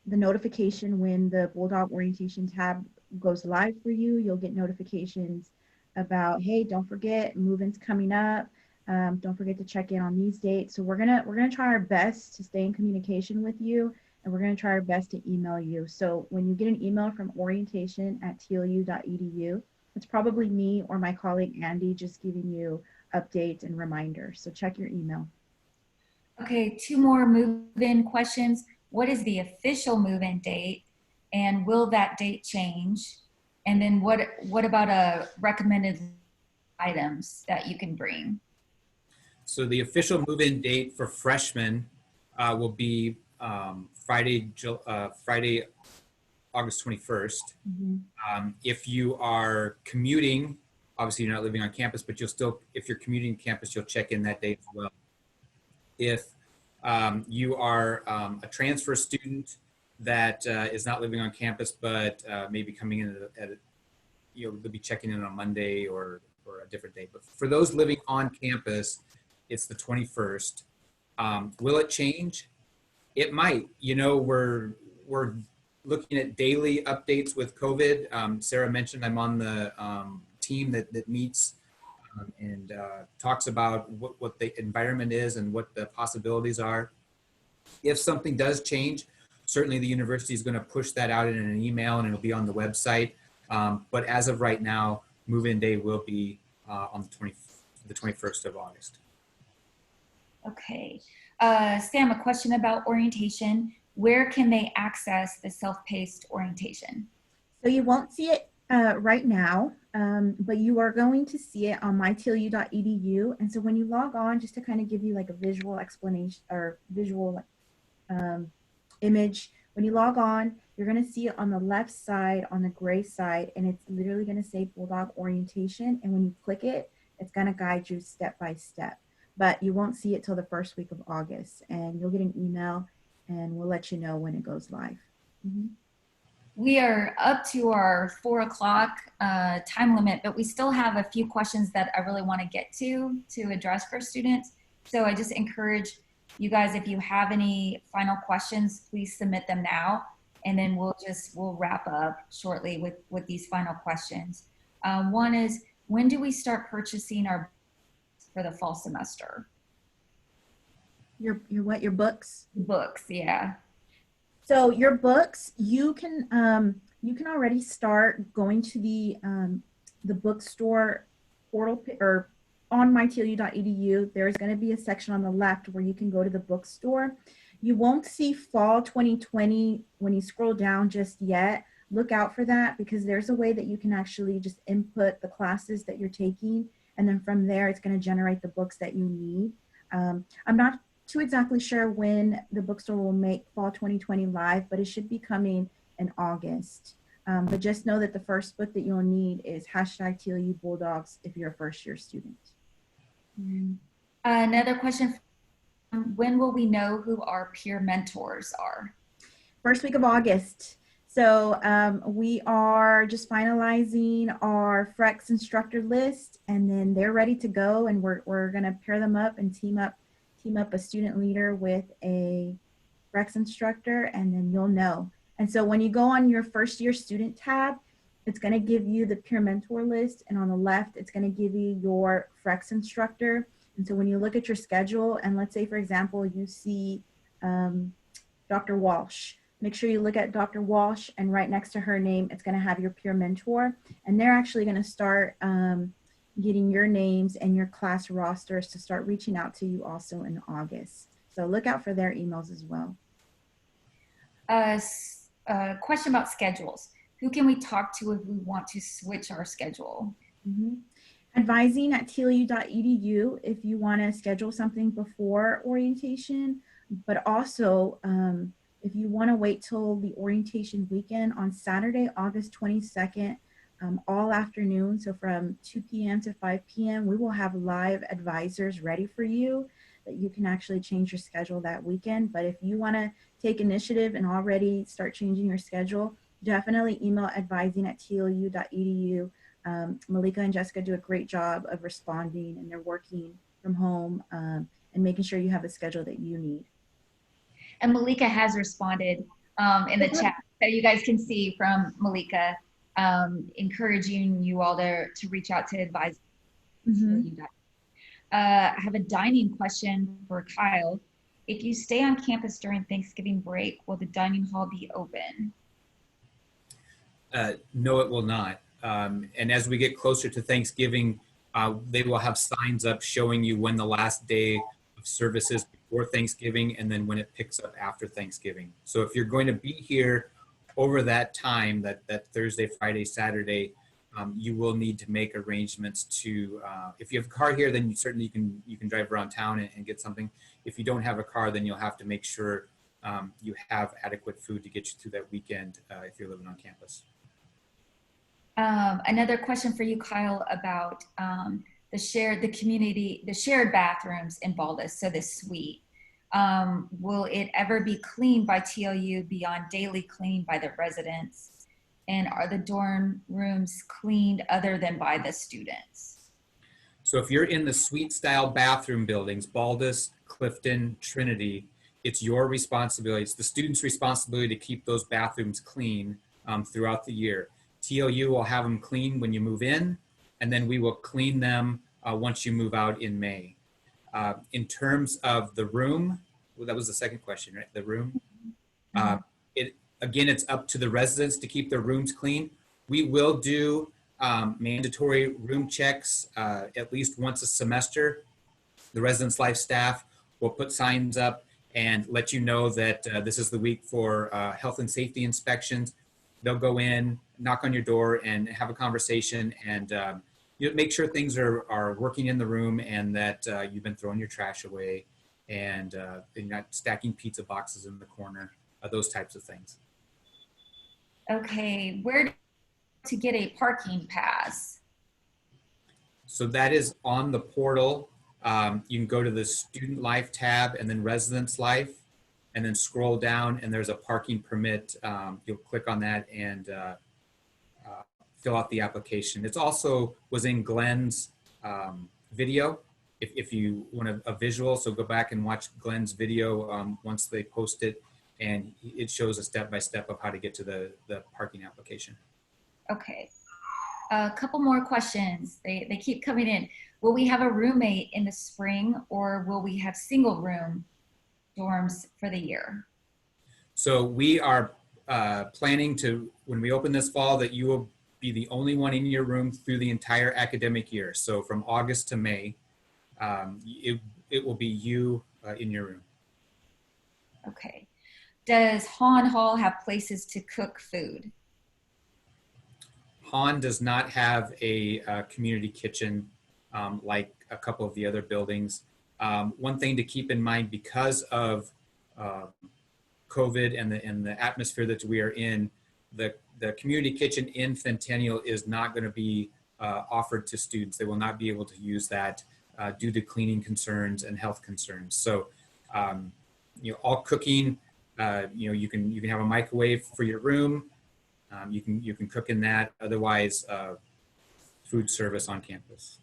notification when the Bulldog orientation tab goes live for you. You'll get notifications about, hey, don't forget, move-in's coming up. Don't forget to check in on these dates. So we're gonna try our best to stay in communication with you, and we're gonna try our best to email you. So when you get an email from orientation@tlu.edu, it's probably me or my colleague Andy just giving you updates and reminders. So check your email. Okay, 2 more move-in questions. What is the official move-in date, and will that date change? And then what about a recommended items that you can bring? So the official move-in date for freshmen will be Friday, August 21st. Mm-hmm. If you are commuting, obviously you're not living on campus, but you'll still, if you're commuting campus, you'll check in that date as well. If you are a transfer student that is not living on campus, but maybe coming in they'll be checking in on Monday or a different day. But for those living on campus, it's the 21st. Will it change? It might. We're looking at daily updates with COVID. Sarah mentioned I'm on the team that meets and talks about what the environment is and what the possibilities are. If something does change, certainly the university is going to push that out in an email and it'll be on the website. But as of right now, move-in day will be on the 21st of August. Okay. Sam, a question about orientation. Where can they access the self-paced orientation? So you won't see it right now, but you are going to see it on mytlu.edu. And so when you log on, just to kind of give you like a visual explanation or visual image, when you log on, you're going to see it on the left side, on the gray side, and it's literally going to say Bulldog orientation. And when you click it, it's going to guide you step by step. But you won't see it till the first week of August, and you'll get an email and we'll let you know when it goes live. Mm-hmm. We are up to our 4 o'clock time limit, but we still have a few questions that I really want to get to address for students. So I just encourage you guys, if you have any final questions, please submit them now, and then we'll wrap up shortly with these final questions. One is, when do we start purchasing our for the fall semester? Your what? Your books? Books, yeah. So your books, you can already start going to the bookstore portal or on mytlu.edu. There's going to be a section on the left where you can go to the bookstore. You won't see fall 2020 when you scroll down just yet. Look out for that, because there's a way that you can actually just input the classes that you're taking, and then from there it's going to generate the books that you need. I'm not too exactly sure when the bookstore will make fall 2020 live, but it should be coming in August. But just know that the first book that you'll need is #TLU Bulldogs if you're a first-year student. Another question, when will we know who our peer mentors are? First week of August. So we are just finalizing our FREX instructor list, and then they're ready to go, and we're gonna pair them up and team up a student leader with a FREX instructor, and then you'll know. And so when you go on your first year student tab, it's gonna give you the peer mentor list, and on the left, it's gonna give you your FREX instructor. And so when you look at your schedule, and let's say, for example, you see Dr. Walsh, make sure you look at Dr. Walsh, and right next to her name, it's gonna have your peer mentor. And they're actually gonna start getting your names and your class rosters to start reaching out to you also in August. So look out for their emails as well. Question about schedules. Who can we talk to if we want to switch our schedule? Advising at tlu.edu if you want to schedule something before orientation, but also if you want to wait till the orientation weekend on Saturday, August 22nd, all afternoon, so from 2 p.m. to 5 p.m., we will have live advisors ready for you that you can actually change your schedule that weekend. But if you want to take initiative and already start changing your schedule, definitely email advising at tlu.edu. Malika and Jessica do a great job of responding, and they're working from home and making sure you have the schedule that you need. And Malika has responded in the chat, so you guys can see from Malika, encouraging you all to reach out to advise. I have a dining question for Kyle. If you stay on campus during Thanksgiving break, will the dining hall be open? No, it will not. And as we get closer to Thanksgiving, they will have signs up showing you when the last day of service is before Thanksgiving, and then when it picks up after Thanksgiving. So if you're going to be here over that time, that Thursday, Friday, Saturday, you will need to make arrangements to, if you have a car here, then you can drive around town and get something. If you don't have a car, then you'll have to make sure you have adequate food to get you through that weekend if you're living on campus. Another question for you, Kyle, about the shared bathrooms in Baldus, so the suite. Will it ever be cleaned by TLU beyond daily clean by the residents? And are the dorm rooms cleaned other than by the students? So if you're in the suite style bathroom buildings, Baldus, Clifton, Trinity, it's your responsibility. It's the student's responsibility to keep those bathrooms clean throughout the year. TLU will have them clean when you move in, and then we will clean them once you move out in May. In terms of the room, well, that was the second question, right? The room. Again, it's up to the residents to keep their rooms clean. We will do mandatory room checks at least once a semester. The residence life staff will put signs up and let you know that this is the week for health and safety inspections. They'll go in, knock on your door, and have a conversation, and you make sure things are working in the room, and that you've been throwing your trash away, and you're not stacking pizza boxes in the corner, those types of things. Okay, where to get a parking pass? So that is on the portal. You can go to the Student Life tab and then Residence Life, and then scroll down, and there's a parking permit. You'll click on that and fill out the application. It's also was in Glenn's video. If you want a visual, so go back and watch Glenn's video once they post it, and it shows a step-by-step of how to get to the parking application. Okay, a couple more questions. They keep coming in. Will we have a roommate in the spring, or will we have single room dorms for the year? So we are planning to, when we open this fall, that you will be the only one in your room through the entire academic year. So from August to May, it will be you in your room. Okay. Does Hahn Hall have places to cook food? Hahn does not have a community kitchen like a couple of the other buildings. One thing to keep in mind, because of COVID and the atmosphere that we are in, the community kitchen in Centennial is not going to be offered to students. They will not be able to use that. due to cleaning concerns and health concerns. So, all cooking, you can have a microwave for your room. You can cook in that. Otherwise, food service on campus.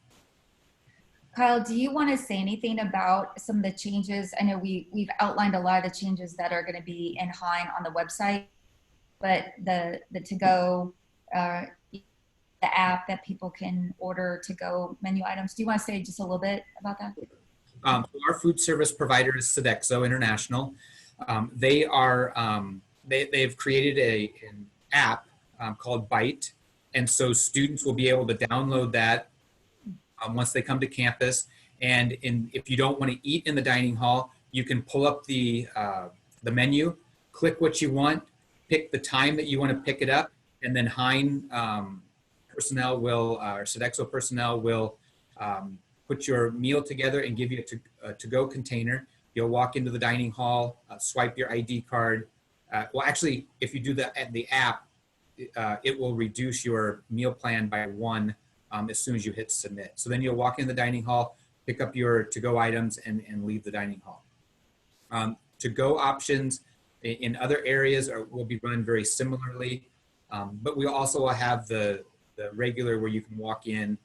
Kyle, do you want to say anything about some of the changes? I know we've outlined a lot of the changes that are going to be in Hein on the website, but the to-go, the app that people can order to-go menu items. Do you want to say just a little bit about that? Our food service provider is Sodexo International. They've created an app called Bite, and so students will be able to download that once they come to campus. And if you don't want to eat in the dining hall, you can pull up the menu, click what you want, pick the time that you want to pick it up, and then Hein personnel will, or Sodexo personnel will put your meal together and give you a to-go container. You'll walk into the dining hall, swipe your ID card. Well, actually, if you do that at the app, it will reduce your meal plan by 1 as soon as you hit submit. So then you'll walk in the dining hall, pick up your to-go items, and leave the dining hall. To-go options in other areas will be run very similarly, but we also will have the regular where you can walk in,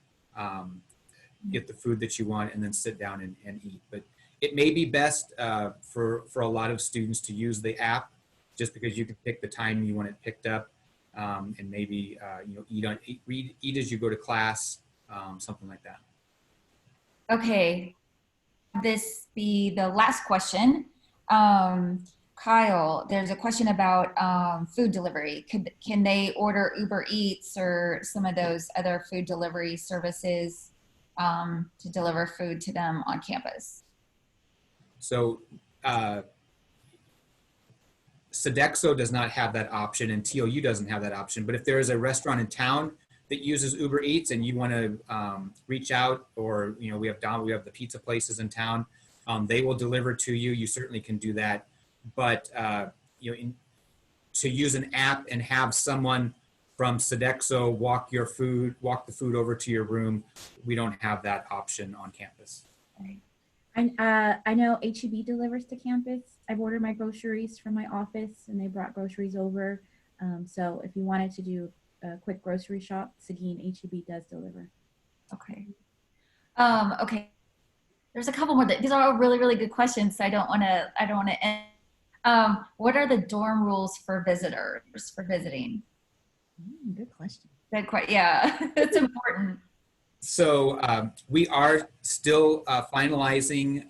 get the food that you want, and then sit down and eat. But it may be best for a lot of students to use the app, just because you can pick the time you want it picked up, and maybe eat as you go to class, something like that. Okay, this be the last question. Kyle, there's a question about food delivery. Can they order Uber Eats or some of those other food delivery services to deliver food to them on campus? So Sodexo does not have that option, and TOU doesn't have that option. But if there is a restaurant in town that uses Uber Eats and you want to reach out, or we have the pizza places in town, they will deliver to you. You certainly can do that. But to use an app and have someone from Sodexo walk the food over to your room, we don't have that option on campus. Right. I know HEB delivers to campus. I've ordered my groceries from my office and they brought groceries over. So if you wanted to do a quick grocery shop, Seguin HEB does deliver. Okay. Okay. There's a couple more. These are all really, really good questions. So I don't want to end. What are the dorm rules for visitors for visiting? Good question. Yeah, it's important. So we are still finalizing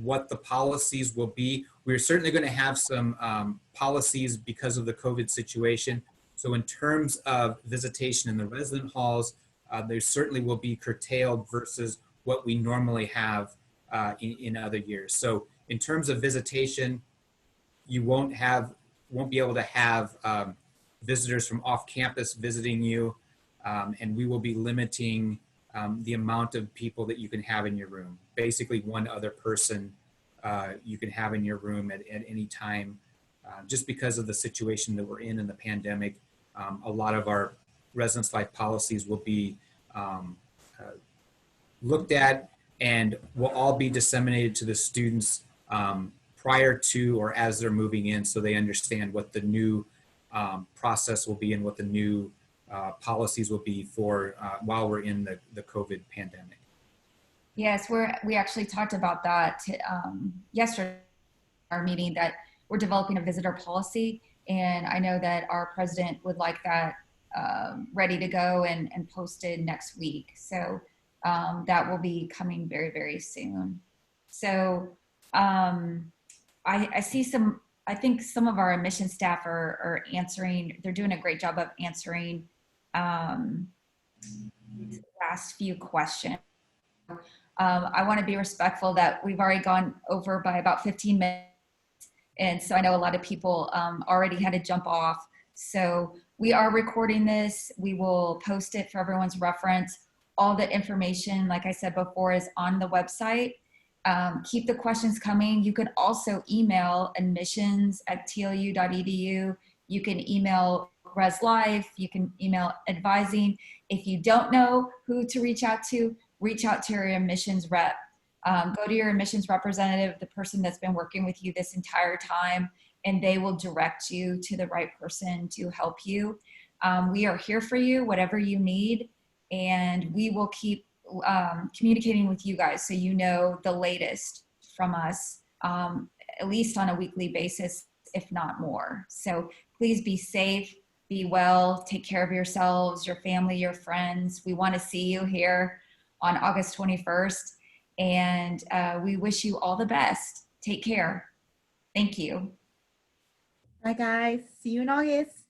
what the policies will be. We're certainly going to have some policies because of the COVID situation. So in terms of visitation in the resident halls, there certainly will be curtailed versus what we normally have in other years. So in terms of visitation, you won't be able to have visitors from off campus visiting you. And we will be limiting the amount of people that you can have in your room. Basically, one other person you can have in your room at any time. Just because of the situation that we're in the pandemic, a lot of our residence life policies will be looked at and will all be disseminated to the students prior to or as they're moving in, so they understand what the new process will be and what the new policies will be for while we're in the COVID pandemic. Yes, we actually talked about that yesterday in our meeting, that we're developing a visitor policy, and I know that our president would like that ready to go and posted next week. So that will be coming very, very soon. So I see I think some of our admission staff are answering. They're doing a great job of answering these last few questions. I want to be respectful that we've already gone over by about 15 minutes. And so I know a lot of people already had to jump off. So we are recording this. We will post it for everyone's reference. All the information, like I said before, is on the website. Keep the questions coming. You can also email admissions@tlu.edu. You can email Res Life. You can email advising. If you don't know who to reach out to, reach out to your admissions rep. Go to your admissions representative, the person that's been working with you this entire time, and they will direct you to the right person to help you. We are here for you, whatever you need, and we will keep communicating with you guys so you know the latest from us, at least on a weekly basis, if not more. So please be safe, be well, take care of yourselves, your family, your friends. We want to see you here on August 21st. And we wish you all the best. Take care. Thank you. Bye, guys. See you in August.